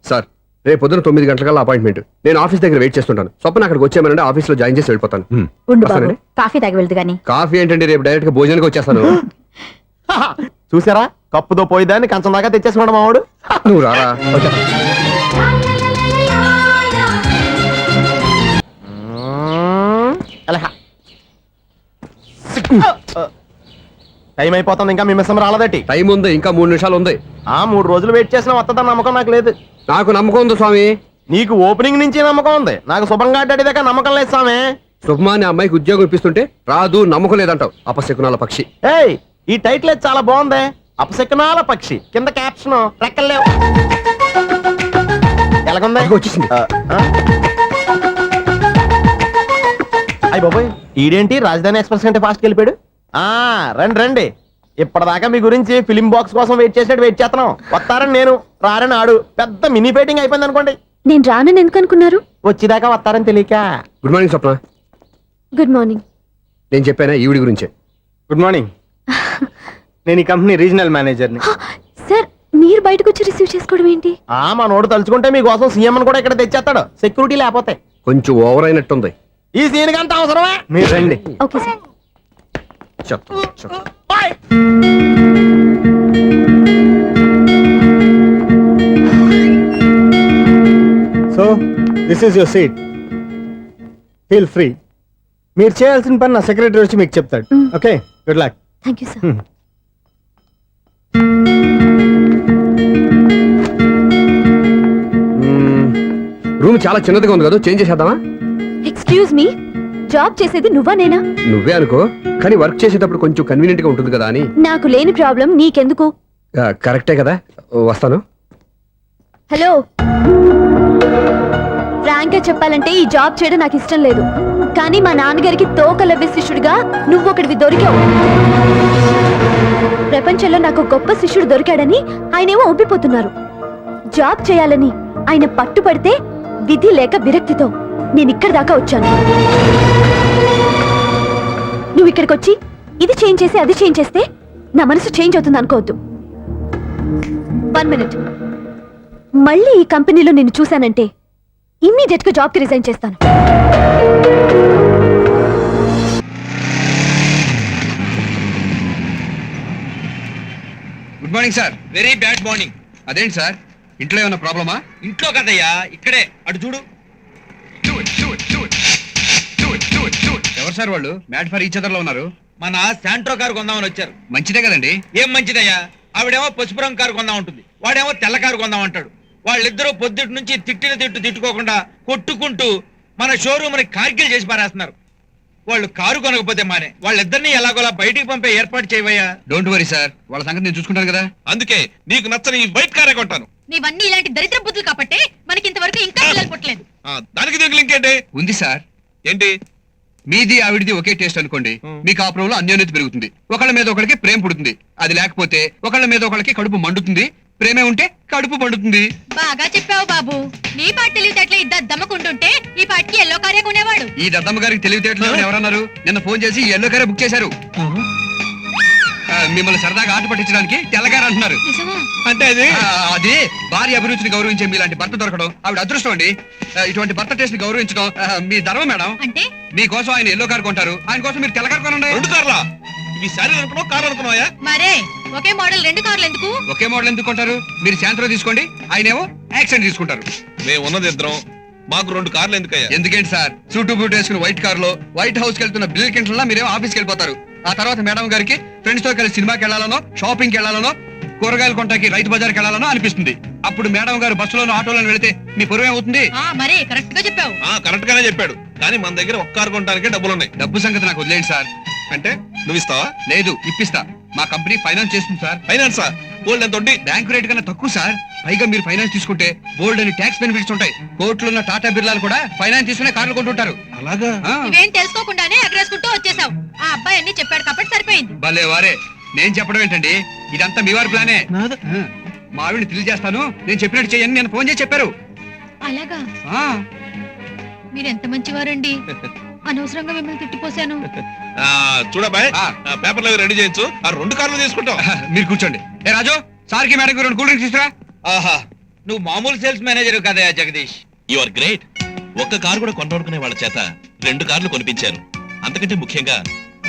సార్, రేపు పొద్దున 9 గంటలకల్లా అపాయింట్మెంట్. నేను ఆఫీస్ దగ్గర వెయిట్ చేస్తుంటాను. స్వప్న అక్కడికి వచ్చేయమనంటే ఆఫీస్ లో జాయిన్ చేసి వెళ్ళిపోతాను. ఉండు బాబు, వస్తానండి. కాఫీ తాగి వెళ్తు గాని. కాఫీ ఏంటంటే రేపు డైరెక్ట్ గా భోజనానికి వచ్చేస్తాను. చూసారా, కప్పుతో పోయిదాన్ని కంచం దాకా తెచ్చేసుకున్నాడు మావాడు. నువ్వు రారా. టైం అయిపోతుంది, ఇంకా మీ మిస్సం రాలేదటి. టైం ఉంది, ఇంకా 3 నిమిషాలు ఉంది. 3 రోజులు వెయిట్ చేసిన వస్తుందని నమ్మకం నాకు లేదు. నాకు నమ్మకం ఉంది స్వామి. నీకు ఓపెనింగ్ నుంచి నమ్మకం ఉంది, నాకు శుభంగా అడ్డాక నమ్మకం లేదు స్వామి. శుభమా అనే అమ్మాయికి ఉద్యోగం ఇప్పిస్తుంటే రాదు, నమ్మకం లేదంటావు. అపశకునాల పక్షి. ఏయ్, ఈ టైటిల్ అయితే చాలా బాగుంది. అపశకునాల పక్షి, కింద క్యాప్షన్ రెక్కలేవు. ఎలాగుంది? వచ్చేసింది. అయ్యి బాబోయ్, ఈడేంటి రాజధాని ఎక్స్ప్రెస్ కంటే ఫాస్ట్ వెళ్ళిపోయాడు. రండి రండి, ఇప్పటిదాకా మీ గురించి ఫిలిం బాక్స్ కోసం వెయిట్ చేసినట్టు వెయిట్ చేస్తున్నాం. వస్తారని నేను, రారని ఆడు. పెద్ద మినీ ఫైటింగ్ అయిపోయింది అనుకోండి. నేను రానని ఎందుకు అనుకున్నారు? వచ్చేదాకా వస్తారని తెలియక. Good morning Swapna. Good morning. నేను చెప్పానా ఈవిడి గురించే. Good morning. నేను ఈ కంపెనీ రీజనల్ మేనేజర్ని. సార్, మీరు బయటకు వచ్చి రిసీవ్ చేసుకోవడం ఏంటి? మా నోడు తలుచుకుంటే మీకోసం సీఎం అని కూడా ఇక్కడ తెచ్చేస్తాడు, సెక్యూరిటీ లేకపోతే. కొంచెం ఓవర్ అయినట్టుంది. ఈ సీన్ కంత అవసరమా? మీరు రండి. Okay sir. So this is your seat, feel free. మీరు చేయాల్సిన పని నా సెక్రటరీ వచ్చి మీకు చెప్తాడు. Okay, good luck. Thank you sir. Room చాలా చిన్నదిగా ఉంది కదా, చేంజ్ చేసేద్దామా? ఎక్స్క్యూజ్ మీ, జాబ్ చేసేది నువ్వా నేనా? నువ్వే అనుకో, కానీ వర్క్ చేసేటప్పుడు కొంచెం కన్వీనియంట్ గా ఉంటుంది కదా అని. నాకు లేని ప్రాబ్లం నీకెందుకు? కరెక్టే కదా, వస్తాను. హలో, ఫ్రాంక్ గా చెప్పాలంటే ఈ జాబ్ చేయడం నాకు ఇష్టం లేదు. కానీ మా నాన్నగారికి తోకలవ్వే శిష్యుడిగా నువ్వు ఒకటివి దొరికావు. ప్రపంచంలో నాకు గొప్ప శిష్యుడు దొరికాడని ఆయనేమో ఒప్పిపోతున్నారు. జాబ్ చేయాలని ఆయన పట్టుపడితే విధి లేక విరక్తితో నేను ఇక్కడి దాకా వచ్చాను. నువ్వు ఇక్కడికి వచ్చి ఇది చేంజ్ చేసి అది చేంజ్ చేస్తే నా మనసు చేంజ్ అవుతుంది అనుకోవద్దు. 1 మినిట్. మళ్ళీ ఈ కంపెనీలో నేను చూశానంటే ఇమ్మీడియట్ గా జాబ్ కి రిజైన్ చేస్తాను. Good morning sir. Very bad morning. అదేంటి సార్, ఇంట్లో ఏమైనా ప్రాబ్లమా? ఇంట్లో కదయ్యా, ఇక్కడే. అటు చూడు. ఎవరు సార్ వాళ్ళు? మ్యాడ్ ఫర్ ఈచ్ అదర్ లో ఉన్నారు. మన శాంట్రో కారు కొందామని వచ్చారు. మంచిదే కదండి. ఏం మంచిదయ్యా, ఆవిడేమో పసుపు రంగు కారు కొందాం ఉంటుంది, వాడేమో తెల్ల కారు కొందాం అంటాడు. వాళ్ళిద్దరూ పొద్దుటి నుంచి తిట్టిన తిట్టు తిట్టుకోకుండా కొట్టుకుంటూ మన షోరూమ్ ని కార్గిల్ చేసి పారేస్తున్నారు. వాళ్ళు కారు కొనకపోతే మానే వాళ్ళిద్దరిని ఎలాగోలా బయటికి పంపే ఏర్పాటు చేయవయ్యా. డోంట్ వరీ సార్, వాళ్ళ సంగతి నేను చూసుకుంటాను కదా. అందుకే నీకు నచ్చని ఈ వైట్ కారే కొంటాను. నీవన్నీ ఇలాంటి దరిద్ర బుద్ధులు కాబట్టి మనకి ఇంతవరకు ఇంకా పిల్లలు పుట్టలేదు. దానికి దీనికి లింక్ ఏంటి? ఉంది సార్, ఏంటి? మీది ఆవిడిది ఒకే టేస్ట్ అనుకోండి, మీ కాపురంలో అన్యోన్యత పెరుగుతుంది, ఒకళ్ళ మీద ఒకళ్ళకి ప్రేమ పుడుతుంది. అది లేకపోతే ఒకళ్ళ మీద ఒకళ్ళకి కడుపు మండుతుంది, ప్రేమే ఉంటే కడుపు పండుతుంది. బాగా చెప్పావు బాబు. నీ పాటు తెలివితేటలు ఇద్దరు దమ్మకుంటుంటే ఈ పాటికి ఎల్లో కారే కొనేవాడు. ఈ దద్దమ్మ గారికి తెలివితేటలు ఎవరన్నారు? నిన్న ఫోన్ చేసి ఎల్లో కారే బుక్ చేశారు. మిమ్మల్ని సరదాగా ఆట పట్టించడానికి తెల్లగారు అంటున్నారు. అంటే అది భార్య అభిరుచిని గౌరవించే మీలాంటి భర్త దొరకడం ఆవిడ అదృష్టం అండి. ఇటువంటి భర్త టేస్ట్ ని గౌరవించడం మీ ధర్మం మేడం. అంటే మీకోసం ఆయన ఎల్లో కారు కొంటారు, ఆయన కోసం మీరు తెల్లగారు కొనండి. 2 కార్లా? ఇవి సారీ అనుకున్నావు, కారు అనుకున్నావా? మరే ఒకే మోడల్ 2 కార్లు ఎందుకు? ఒకే మోడల్ ఎందుకు కొంటారు? మీరు శాంత్రో తీసుకోండి, ఆయనేమో యాక్సెంట్ తీసుకుంటారు. మేము ఉన్నది ఇద్దరం, మాకు 2 కార్లు ఎందుకయ్యా? ఎందుకేంటి సార్, సూటు బూట్ వేసుకుని వైట్ కార్ లో వైట్ హౌస్ కి వెళ్తున్న బిల్ కింటన్లా మీరేమో ఆఫీస్కి వెళ్ళిపోతారు. ఆ తర్వాత మేడం గారికి ఫ్రెండ్స్ తో కలిసి సినిమాకి వెళ్ళాలనో, షాపింగ్ కి వెళ్ళాలనో, కూరగాయలు కొంటాకి రైతు బజార్కి వెళ్ళాలనో అనిపిస్తుంది. అప్పుడు మేడం గారు బస్సులోనో ఆటోలోనో వెళితే మీ పొరుగు ఏమవుతుంది? మరే కరెక్ట్ గా చెప్పావు. కరెక్ట్ గానే చెప్పాడు, కానీ మన దగ్గర ఒక్క కారు కొనడానికి డబ్బులున్నాయి. డబ్బు సంగతి నాకు వదిలేండి సార్. అంటే నువ్వు ఇస్తావా? లేదు, ఇప్పిస్తా. మా కంపెనీ ఫైనాన్స్ చేస్తుంది సార్. ఫైనాన్సా? గోల్డ్ ఎంత వడ్డీ? బ్యాంక్ రేట్ కన్నా తక్కువ సార్. పైగా మీరు ఫైనాన్స్ తీసుకుంటే బోల్డ్ అని ట్యాక్స్ బెనిఫిట్స్ ఉంటాయి. కోర్టులో ఉన్న టాటా బిర్లాలు కూడా ఫైనాన్స్ తీసుకునే కార్లు కొంటుంటారు. అలాగా? ఇవేం తెలుసుకోకుండానే ఎగరేసుకుంటూ వచ్చేసావు. ఆ అబ్బాయి అన్ని చెప్పాడు కాబట్టి సరిపోయింది. భలే వారే, నేను చెప్పడం ఏంటండి, ఇదంతా మీ వారి ప్లానే. మా ఆవిడని తెలియజేస్తాను, నేను చెప్పినట్టు చేయని నేను ఫోన్ చేసి చెప్పారు. అలాగా? ఆ, మీరెంత మంచివారండి. అనవసరంగా మిమ్మల్ని తిట్టిపోసాను. చూడబాయ్, ఆ. పేపర్లు అవి రెడీ చేయొచ్చు, ఆ 2 కార్లు తీసుకుంటాం. మీరు కూర్చోండి. ఏ రాజు, సార్కి మేడం 2 కూల్ డ్రింక్స్ తీసుకురా. ఆహా, నువ్వు మామూలు సేల్స్ మేనేజర్ కదా జగదీష్. You are great. ఒక్క కారు కూడా కొనుక్కునే వాళ్ళ చేత 2 కార్లు కొనిపించారు. అంతకంటే ముఖ్యంగా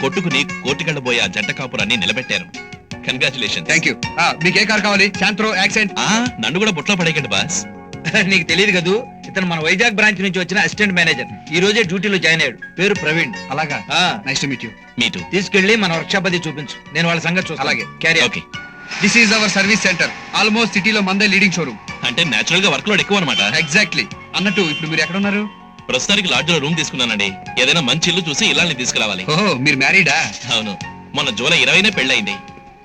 కొట్టుకుని కోర్టుకెళ్ళబోయే ఆ జంట కాపురాన్ని నిలబెట్టారు. కంగ్రాచులేషన్. Thank you. మీకు ఏ కార్ కావాలి? శాంత్రో, యాక్సెంట్? నన్ను కూడా బుట్లో పడేయకండి బాస్. నీకు తెలియదు కదూ, ఇతను మన వైజాగ్ బ్రాంచ్ నుంచి వచ్చిన అసిస్టెంట్ మేనేజర్. ఈ రోజే డ్యూటీలో జాయిన్ అయ్యాడు. పేరు ప్రవీణ్. అలాగా? Nice to meet you. Me too. తీసుకెళ్లి మన వర్క్షాప్ అది చూపించు, నేను వాళ్ళ సంగతి చూస్తాను. అలాగే. Carry. Okay. This is our service centre. Almost సిటీలో మందే లీడింగ్ షోరూమ్. అంటే నేచురల్ గా వర్క్ లోడ్ ఎక్కువ అనమాట. ఎగ్జాక్ట్లీ. అన్నట్టు ఇప్పుడు మీరు ఎక్కడ ఉన్నారు? ప్రస్తుతానికి లాడ్జ్ లో రూమ్ తీసుకున్నానండి. ఏదైనా మంచి ఇల్లు చూసి ఇల్లాన్ని తీసుకురావాలి. ఓహో, మీరు మ్యారీడా? అవును, మొన్న జూలై 20నే పెళ్ళయింది.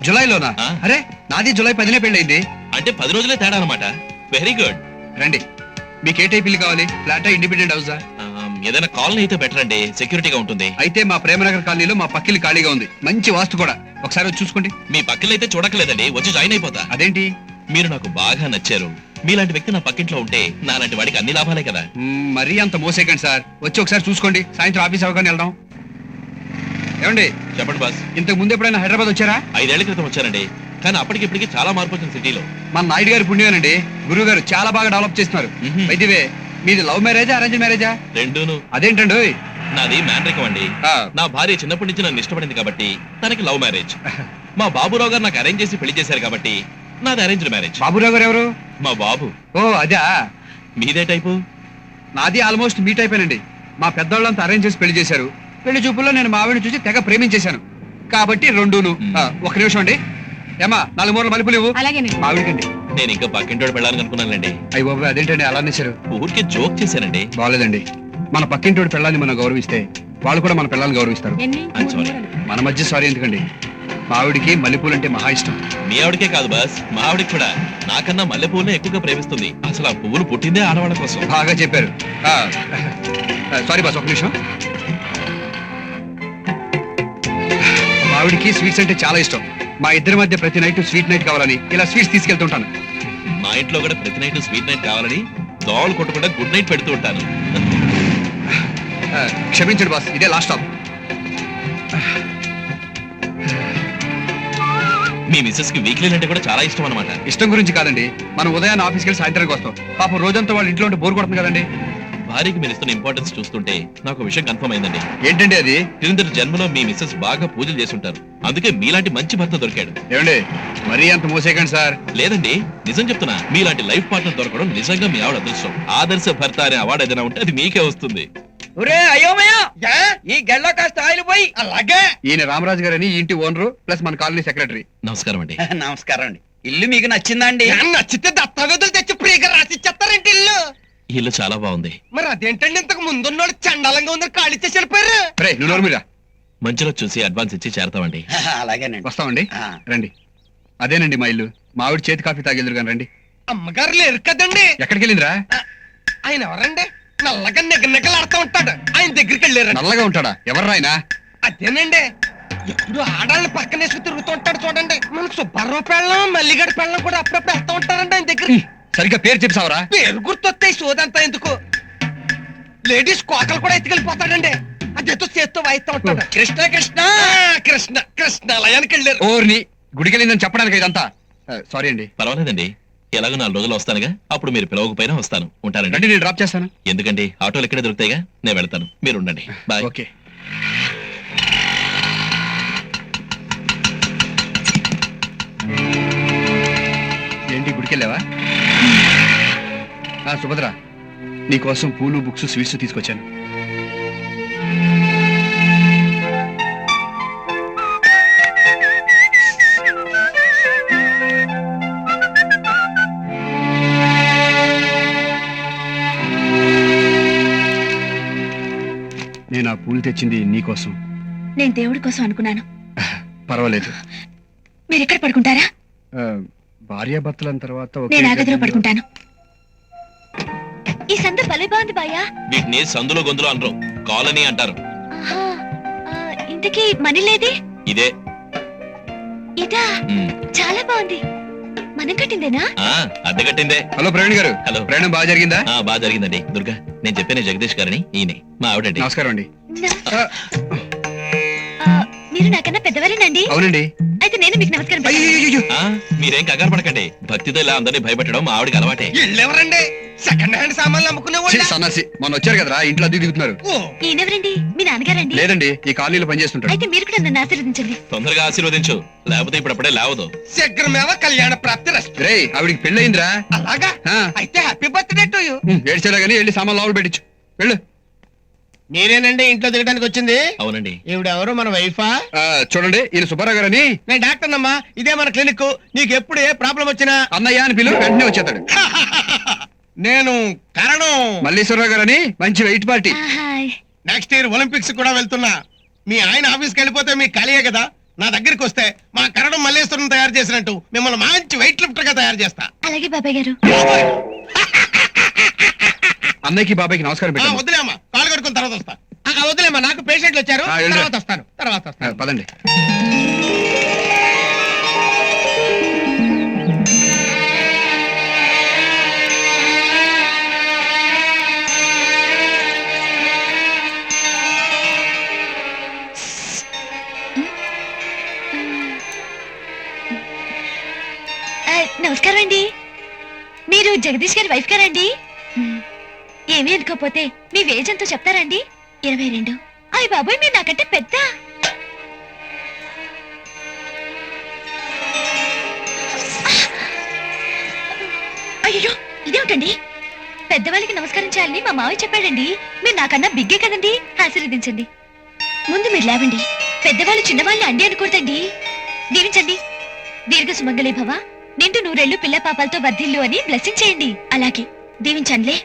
జులైలోనా? ఆ. అరే, నాది జులై 10నే పెళ్ళైంది. అంటే 10 రోజులే తేడా అనమాట. Very good. రండి. మీకు ఏ టైప్ ఇల్లు కావాలి? ఫ్లాటా, ఇండిపెండెంట్ హౌసా? ఏదైనా కాలనీ అయితే బెటర్ అండి, సెక్యూరిటీగా ఉంటుంది. అయితే మా ప్రేమనగర్ కాలనీలో మా పక్కిల్లు ఖాళీగా ఉంది. మంచి వాస్తు కూడా. ఒకసారి వచ్చి చూసుకోండి. మీ పక్కన అయితే చూడక్కలేదండి, వచ్చి జాయిన్ అయిపోతా. అదేంటి? మీరు నాకు బాగా నచ్చారు. మీలాంటి వ్యక్తి నా పక్కింట్లో ఉంటే నాలాంటి వాడికి అన్ని లాభాలే కదా. మరీ అంత మోసేకండి సార్. వచ్చి ఒకసారి చూసుకోండి. సాయంత్రం ఆఫీస్ అవగానే వెళ్దాం. ఏమండి, చెప్పండి బాస్. ఇంతకు ముందు ఎప్పుడైనా హైదరాబాద్ వచ్చారా? 5 ఏళ్ల క్రితం వచ్చానండి, కానీ అప్పటికిప్పటికి చాలా మార్పు వచ్చింది సిటీలో. మన నాయుడు గారి పుణ్యమేనండి. గురువు గారు చాలా బాగా డెవలప్ చేస్తున్నారు. మ్హూ. వైద్యవే, మీది లవ్ మ్యారేజా, అరేంజ్ మ్యారేజా? రెండూను. అదేంటండి? నాది మ్యాన్రికం అండి. ఆ. నా భార్య చిన్నప్పటి నుంచి నన్ను ఇష్టపడింది కాబట్టి తనకి లవ్ మ్యారేజ్. మా బాబురావు గారు నాకు అరేంజ్ చేసి పెళ్లి చేశారు కాబట్టి నాది అరేంజ్డ్ మ్యారేజ్. బాబురావు గారు ఎవరు? మా బాబు. ఓ అదా. మీదే టైపు? నాది ఆల్మోస్ట్ మీ టైపేనండి. మా పెద్దవాళ్ళంతా అరేంజ్ చేసి పెళ్లి చేశారు. పెళ్లి చూపుల్లో నేను మా ఆవిడని చూసి తెగ ప్రేమించేశాను కాబట్టి రెండూను. ఒక నిమిషం అండి. ఏమా 4 మూరల మలుపులు ఇవ్వు. అలాగేనండి. మా ఆవిడకండి. నేను ఇంకా పక్కింటోడు పెళ్ళాలని అనుకున్నానండి. అయ్యి బాబు, అదేంటండి అలా అనేశారు? ఊరికే జోక్ చేశానండి. బాగాలేదండి. మన పక్కింటోడి పెళ్ళాన్ని మనం గౌరవిస్తే వాళ్ళు కూడా మన పిల్లల్ని గౌరవిస్తారు. I'm sorry. మన మధ్య సారీ ఎందుకండి? మా ఆవిడికి మల్లెపూలు అంటే మహా ఇష్టం. మీ ఆవిడకే కాదు బాస్, మా ఆవిడకి కూడా. నాకన్నా మల్లెపూలనే ఎక్కువగా ప్రేమిస్తుంది. అసలు ఆ పువ్వులు పుట్టిందే ఆడవాళ్ళ కోసం. బాగా చెప్పారు. సారీ బాస్, ఒక నిమిషం. మా ఆవిడికి స్వీట్స్ అంటే చాలా ఇష్టం. మా ఇద్దరి మధ్య ప్రతి నైట్ స్వీట్ నైట్ కావాలని ఇలా స్వీట్స్ తీసుకెళ్తుంటాను. మా ఇంట్లో కూడా ప్రతి నైట్ స్వీట్ నైట్ కావాలని దోవలు కొట్టకుండా గుడ్ నైట్ పెడుతూ ఉంటాను. క్షమించండి బాస్, ఇదే లాస్ట్ స్టాప్. మీ మిస్సెస్ కి వీక్లీ అంటే కూడా చాలా ఇష్టం అనమాట. ఇష్టం గురించి కాదండి, మనం ఉదయాన్నే ఆఫీస్కి వెళ్ళి సాయంత్రానికి వస్తాం. పాపం రోజంతా వాళ్ళ ఇంట్లో ఉంటే బోర్ కొడుతుంది కదండి. భార్యకి మీరు ఇస్తున్న ఇంపార్టెన్స్ చూస్తుంటే నాకు ఒక విషయం కన్ఫర్మ్ అయిందండి. ఏంటండి అది? క్రిందటి జన్మలో మీ మిస్సెస్ బాగా పూజలు చేస్తుంటారు, అందుకే మీలాంటి మంచి భర్త దొరికాడు. ఏమండి, మరీ అంత మోసేకండి సార్. లేదండి, నిజం చెప్తున్నా. మీలాంటి లైఫ్ పార్ట్నర్ దొరకడం నిజంగా మీ ఆవిడ అదృష్టం. ఆదర్శ భర్త అనే అవార్డు ఏదైనా ఉంటే అది మీకే వస్తుంది. ఒరే అయోమయ, ఈ గెల్లో కాస్త ఆయిల్ పోయి. అలాగే. ఈయన రామరాజు గారని ఈ ఇంటి ఓనరు ప్లస్ మన కాలనీ సెక్రటరీ. నమస్కారం అండి. నమస్కారం అండి. ఇల్లు మీకు నచ్చిందండి? నచ్చితే దస్తావేజులు తెచ్చి ఫ్రీగా రాసి ఇచ్చేస్తారంటే ఇల్లు. ఈ ఇల్లు చాలా బాగుంది. మరి అదేంటండి, ఇంతకు ముందున్నోడు చండాలంగా ఉందని ఖాళీ చేసి వెళ్ళిపోయారు. రే, నువ్వు నోరు మీరా. మంచిలో చూసి అడ్వాన్స్ ఇచ్చి చేరతామండి. అలాగేనండి. వస్తామండి. రండి. అదేనండి మా ఇల్లు. మా ఆవిడ చేతి కాఫీ తాగెదురు కానీ రండి. అమ్మగారు లేరు కదండి. ఎక్కడికి వెళ్ళిందిరా? ఆయన ఎవరండి? నల్లగా నిగలాడుతూ ఉంటాడు. ఆయన దగ్గరికి వెళ్ళారు. నల్లగా ఉంటాడా? ఎవర్రా ఆయన? అదేనండి, ఎప్పుడు ఆడాళ్ళని పక్కన వేసుకు తిరుగుతూ ఉంటాడు చూడండి. మన సుబ్బారావు పెళ్ళం, మల్లిగడ్డ పెళ్ళం కూడా అప్పుడప్పుడు వెళ్తూ ఉంటారండి ఆయన దగ్గర. సరిగ్గా పేరు చెప్పావరా? పేరు గుర్తొస్తాయి, సోదంతా ఎందుకు. లేడీస్ కోకలు కూడా ఎత్తుకెళ్ళిపోతాడండి. అదేతో చేత్తో వాయిస్తూ ఉంటాడు. కృష్ణ కృష్ణ కృష్ణ కృష్ణ లయానికి వెళ్ళారు. ఓర్ని గుడికెళ్ళిందని చెప్పడానికి ఇదంతా. సారీ అండి. పర్వాలేదండి, ఎలాగో 4 రోజులు వస్తానుగా, అప్పుడు మీరు పిలవకపోయినా వస్తాను. ఉంటానండి. రండి, నేను డ్రాప్ చేస్తాను. ఎందుకండి, ఆటోలు ఇక్కడే దొరుకుతాయిగా, నేను వెళ్తాను. మీరు ఉండండి. బాయ్. ఓకే. ఏంటి గుడికెళ్ళావా? సుభద్ర, నీకోసం పూలు, బుక్స్, స్వీట్స్ తీసుకొచ్చాను. నేను ఆ పూలు తెచ్చింది నీకోసం. నేను దేవుడి కోసం అనుకున్నాను. పర్వాలేదు. మీరు ఎక్కడ పడుకుంటారా? భార్యాభర్తల తర్వాత నేను ఆ గదిలో పడుకుంటాను. ఈ సందు భలే బాగుంది బాయ్యా. వీటిని సందులో గొంతులో అనరు, కాలనీ అంటారు. ఇంతకీ మనీ లేదే? ఇదే. ఇదా? చాలా బాగుంది. మనం కట్టిందేనా? అద్దె కట్టిందే. హలో ప్రవీణ్ గారు. హలో. ప్రయాణం బాగా జరిగిందా? బాగా జరిగిందండి. దుర్గా, నేను చెప్పాను జగదీష్ గారిని, ఈయనే మా ఆవిడండి. నమస్కారం అండి. మీరు నాకన్నా పెద్దవారేనండి? అవునండి. అయితే నేను మీకు నమస్కారం. మీరేం కంగారు పడకండి. భక్తితో ఇలా అందరినీ భయపెట్టడం మా ఆవిడకి అలవాటే. ఎవరండి? సెకండ్ హ్యాండ్ సామాన్లు అమ్ముకునే వాళ్ళు. సన్నాసి, మొన్న వచ్చారు కదరా, ఇంట్లో అద్దె దిగుతున్నారు. ఈయనెవరండి? మీ నాన్నగారండి? లేదండి, ఈ కాలనీలో పనిచేస్తుంటారు. అయితే మీరు కూడా నన్ను ఆశీర్వదించండి. తొందరగా ఆశీర్వదించు, లేకపోతే ఇప్పుడప్పుడే లేవదు. శీఘ్రమేవ కళ్యాణ ప్రాప్తి రస్తు. రే, ఆవిడికి పెళ్ళయిందిరా. అలాగా? అయితే హ్యాపీ బర్త్డే టు యు. ఏడ్చేలా గానీ వెళ్ళి సామాన్ లోపల పెట్టించు. వెళ్ళు. మీరేనండి ఇంట్లో దిగడానికి వచ్చింది? అవునండి. ఈవిడెవరు, మన వైఫా? చూడండి, ఈయన సుబ్బారావు గారని. నేను డాక్టర్ అమ్మా, ఇదే మన క్లినిక్. నీకు ఎప్పుడు ఏ ప్రాబ్లం వచ్చినా అన్నయ్య అని పిలువు, వెంటనే వచ్చేస్తాడు. నేను కరణం మల్లీశ్వరరావు గారని, మంచి weight party. Next year Olympics కూడా వెళ్తున్నా. మీ ఆయన ఆఫీస్కి వెళ్ళిపోతే మీకు ఖాళీయే కదా. నా దగ్గరికి వస్తే మా కరణం మల్లేశ్వరం తయారు చేసినట్టు మిమ్మల్ని మంచి వెయిట్ లిఫ్టర్ గా తయారు చేస్తా. అలాగే బాబాయ్ గారు. అన్నయ్యకి బాబాయ్కి నమస్కారం పెట్టండి. వదిలేమ్మా, కాలు కడుకుని తర్వాత వస్తా. వదిలేమ్మా, నాకు పేషెంట్లు వచ్చారు. తర్వాత వస్తాను. పదండి. నమస్కారం అండి. మీరు జగదీష్ గారి వైఫ్ గారండి? ఏమీ అనుకోపోతే మీ వేజ్ ఎంతో చెప్తారండి? 22. అయ్య బాబోయ్, మీరు నాకంటే పెద్ద. అయ్యో, ఇదేమిటండి? పెద్దవాళ్ళకి నమస్కారం చేయాలని మా మావయ్య చెప్పాడండి. మీరు నాకన్నా బిగ్గే కదండి, ఆశీర్వదించండి. ముందు మీరు లేవండి. పెద్దవాళ్ళు చిన్నవాళ్ళని అండి అనకూడదండి. దీవించండి. దీర్ఘ సుమంగళి భవ, నిండు నూరేళ్లు పిల్ల పాపాలతో వర్ధిల్లు అని బ్లెస్సింగ్ చేయండి. అలాగే దీవించండిలే.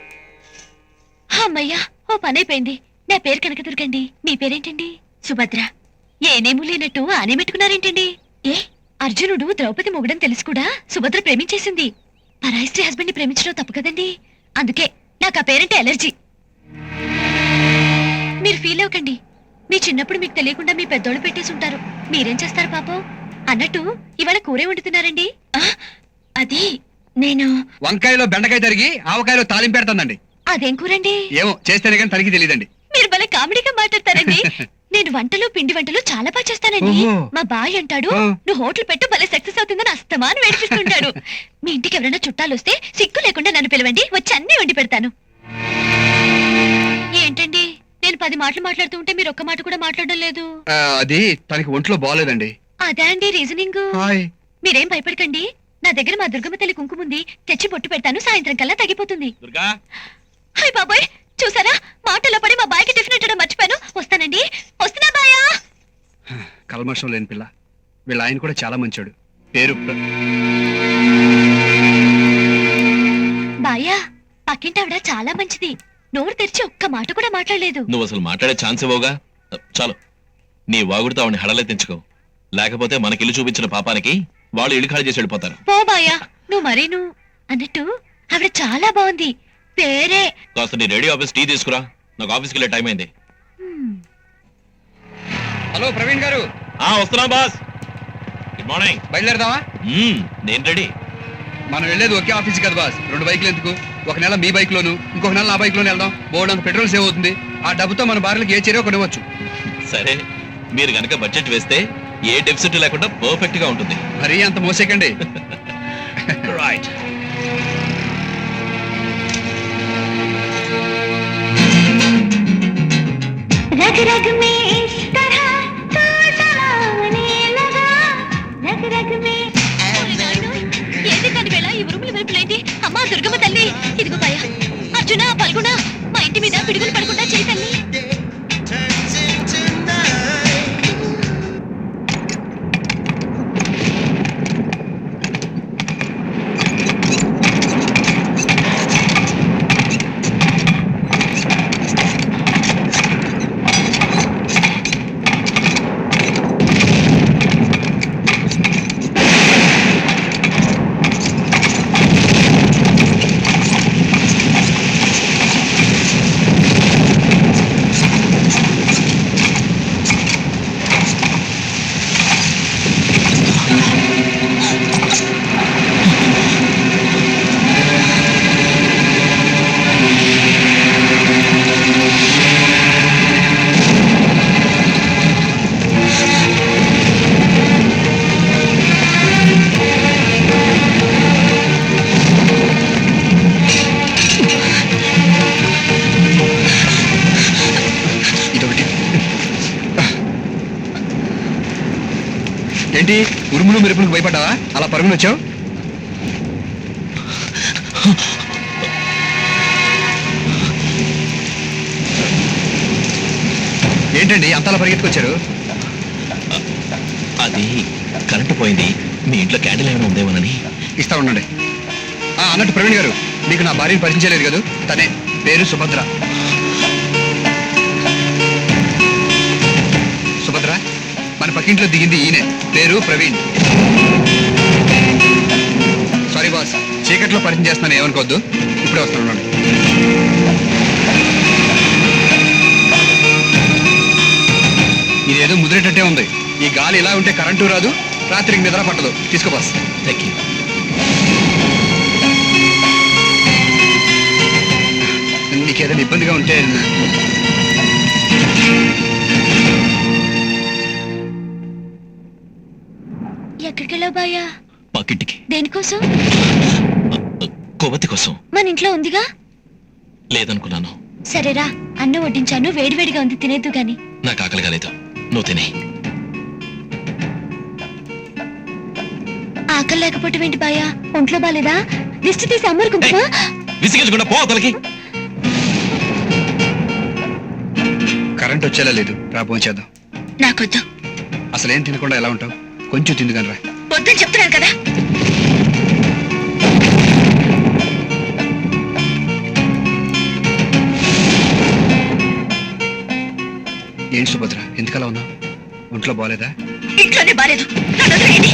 అమ్మయ్యా, ఓ పని అయిపోయింది. నా పేరు కనకదుర్గండి. మీ పేరేంటండి? సుభద్ర. ఏనేమూ లేనట్టు ఆనే పెట్టుకున్నారేంటండి? ఏ, అర్జునుడు ద్రౌపది మొగుడని తెలుసు కూడా సుభద్ర ప్రేమించేసింది. పరాయి స్త్రీ హస్బెండ్ ని ప్రేమించడం తప్పు కదండి. అందుకే నాకు ఆ పేరంటే ఎలర్జీ. మీరు ఫీల్ అవ్వకండి. మీ చిన్నప్పుడు మీకు తెలియకుండా మీ పెద్దోళ్ళు పెట్టేసి ఉంటారు. మీరేం చేస్తారు పాపం? అన్నట్టు ఇవాళ కూరే వండుతున్నారండి? అది నేను వంకాయలో బెండకాయ తరిగి ఆవకాయలో తాలింపు పెడతానండి. అదేం కూరండి? ఏమో, చేస్తేనే కానీ తనకి తెలియదండి. మీరు భలే కామెడీగా మాట్లాడతారండి. నేను వంటలు, పిండి వంటలు చాలా బాగా చేస్తానండి. మా బాయ్ అంటాడు, నువ్వు హోటల్ పెట్టు, భలే సక్సెస్ అవుతుందని అస్తమాను వేడిపిస్తుంటాడు. మీ ఇంటికి ఎవరైనా చుట్టాలు వస్తే సిగ్గు లేకుండా నన్ను పిలవండి, వచ్చి అన్ని వండి పెడతాను. ఏంటండి, నేను 10 మాటలు మాట్లాడుతూ ఉంటే మీరు ఒక్క మాట కూడా మాట్లాడడం లేదు. అది తనకి ఒంట్లో బాగాలేదండి. అదే అండి రీజనింగ్. మీరేం భయపడకండి. నా దగ్గర మా దుర్గమ్మ తల్లి కుంకుముంది, తెచ్చి పొట్టు పెడతాను. సాయంత్రం కల్లా తగ్గిపోతుంది. హాయ్ బాబాయ్, చూసారా, మాటల్లో పడి మా బాయ్కి టిఫిన్ ఇట్టడం మర్చిపోయాను. వస్తానండి. వస్తున్నా బాయా. కల్మషం లేని పిల్ల. వీళ్ళ ఆయన కూడా చాలా మంచోడు. పేరు బాయా, పక్కింటి ఆవిడ చాలా మంచిది. నోరు తెరిచి ఒక్క మాట కూడా మాట్లాడలేదు. నువ్వు అసలు మాట్లాడే ఛాన్స్ ఇవ్వగా చాలు. నీ వాగుడుతో ఆవిడని హడలే తెంచుకో, లేకపోతే మనకిల్లు చూపించిన పాపానికి వాళ్ళు ఇల్లు ఖాళీ చేసి వెళ్ళిపోతారు. పో బాయా, నువ్వు మరీను. అన్నట్టు ఆవిడ చాలా బాగుంది. పేరే. కాస్త నీ రెడీ ఆఫీస్ టీ తీసుకురా, నాకు ఆఫీస్కి వెళ్ళే టైం అయింది. హలో ప్రవీణ్ గారు. వస్తున్నా బాస్. Good morning. బయలుదేరదామా? నేను రెడీ. మనం వెళ్ళేది ఒకే ఆఫీస్ కదా బాస్. 2 బైకులు ఎందుకు? ఒక నెల మీ బైక్ లోను, ఇంకొక నెల నా బైక్ లోనే వెళ్దాం. బోర్డు పెట్రోల్ సేవ్ అవుతుంది. ఆ డబ్బుతో మన భార్యలకు ఏ చీర కొనవచ్చు. సరే, మీరు గనక బడ్జెట్ వేస్తే ఏ డెఫిసిట్ లేకుండా పర్ఫెక్ట్ గా ఉంటుంది. మరీ అంత మోసేకండి. రైట్. रग रग में इस तरह तो जमाने लगा, रग रग में. ఏంటి దాని వేళ ఈ ఉరుములు మెరుపులేంటి? అమ్మా దుర్గమ్మ తల్లి, ఇదిగో భయ అర్జున పల్గొన, మా ఇంటి మీద పిడుగులు పడకుండా చేయి తల్లి. ఏంటి ఉరుములు మెరుపులకు భయపడ్డావా? అలా పరుగులు వచ్చావు? ఏంటండి అంతలా పరిగెత్తుకొచ్చారు? అది కరెంటు పోయింది. మీ ఇంట్లో క్యాండిల్ ఏమైనా ఉందేమోనని. ఇస్తా ఉండండి. అన్నట్టు ప్రవీణ్ గారు, మీకు నా భార్యను పరిచయం చేయలేదు కదా? తనే, పేరు సుభద్ర. సుభద్ర, మన పక్కింట్లో దిగింది ఈయనే, పేరు ప్రవీణ్. సారీ బాస్, చీకట్లో పరిచయం చేస్తున్నాను, ఏమనుకోవద్దు. ఇప్పుడే వస్తాను. ఇదేదో ముదిరేటట్టే ఉంది. ఈ గాలి ఇలా ఉంటే కరెంటు రాదు, రాత్రికి నిద్ర పట్టదు. తీసుకో బాస్. Thank you. నీకేదైనా ఇబ్బందిగా ఉంటే ఎక్కడికి వెళ్ళావు బాయా? పక్కింటికి. దేనికోసం? కొవ్వొత్తి కోసం. మన ఇంట్లో ఉందిగా. లేదనుకున్నాను. సరేరా, అన్నం వడ్డించాను, వేడివేడిగా ఉంది, తినేద్దు గాని. నాకు ఆకలి కాలేదు, నువ్వు తినే. ఆకలి లేకపోవటం ఏంటి బాయా? ఒంట్లో బాలేదా? దిష్టి తీసి అమ్మరుకుంటా. విసిగించకుండా పో తలకి. కరెంట్ వచ్చేలా లేదు, రా భోంచేద్దాం. నాకొద్దు. అసలేం తినకుండా ఎలా ఉంటావు? కొంచెం తిందుగాని రా. వద్దని చెప్తున్నాను కదా. ఏంటి సుభద్ర, ఎందుకలా ఉన్నావు? ఒంట్లో బాలేదా? ఇంట్లోనే బాలేదు, నన్ను వదిలేయండి.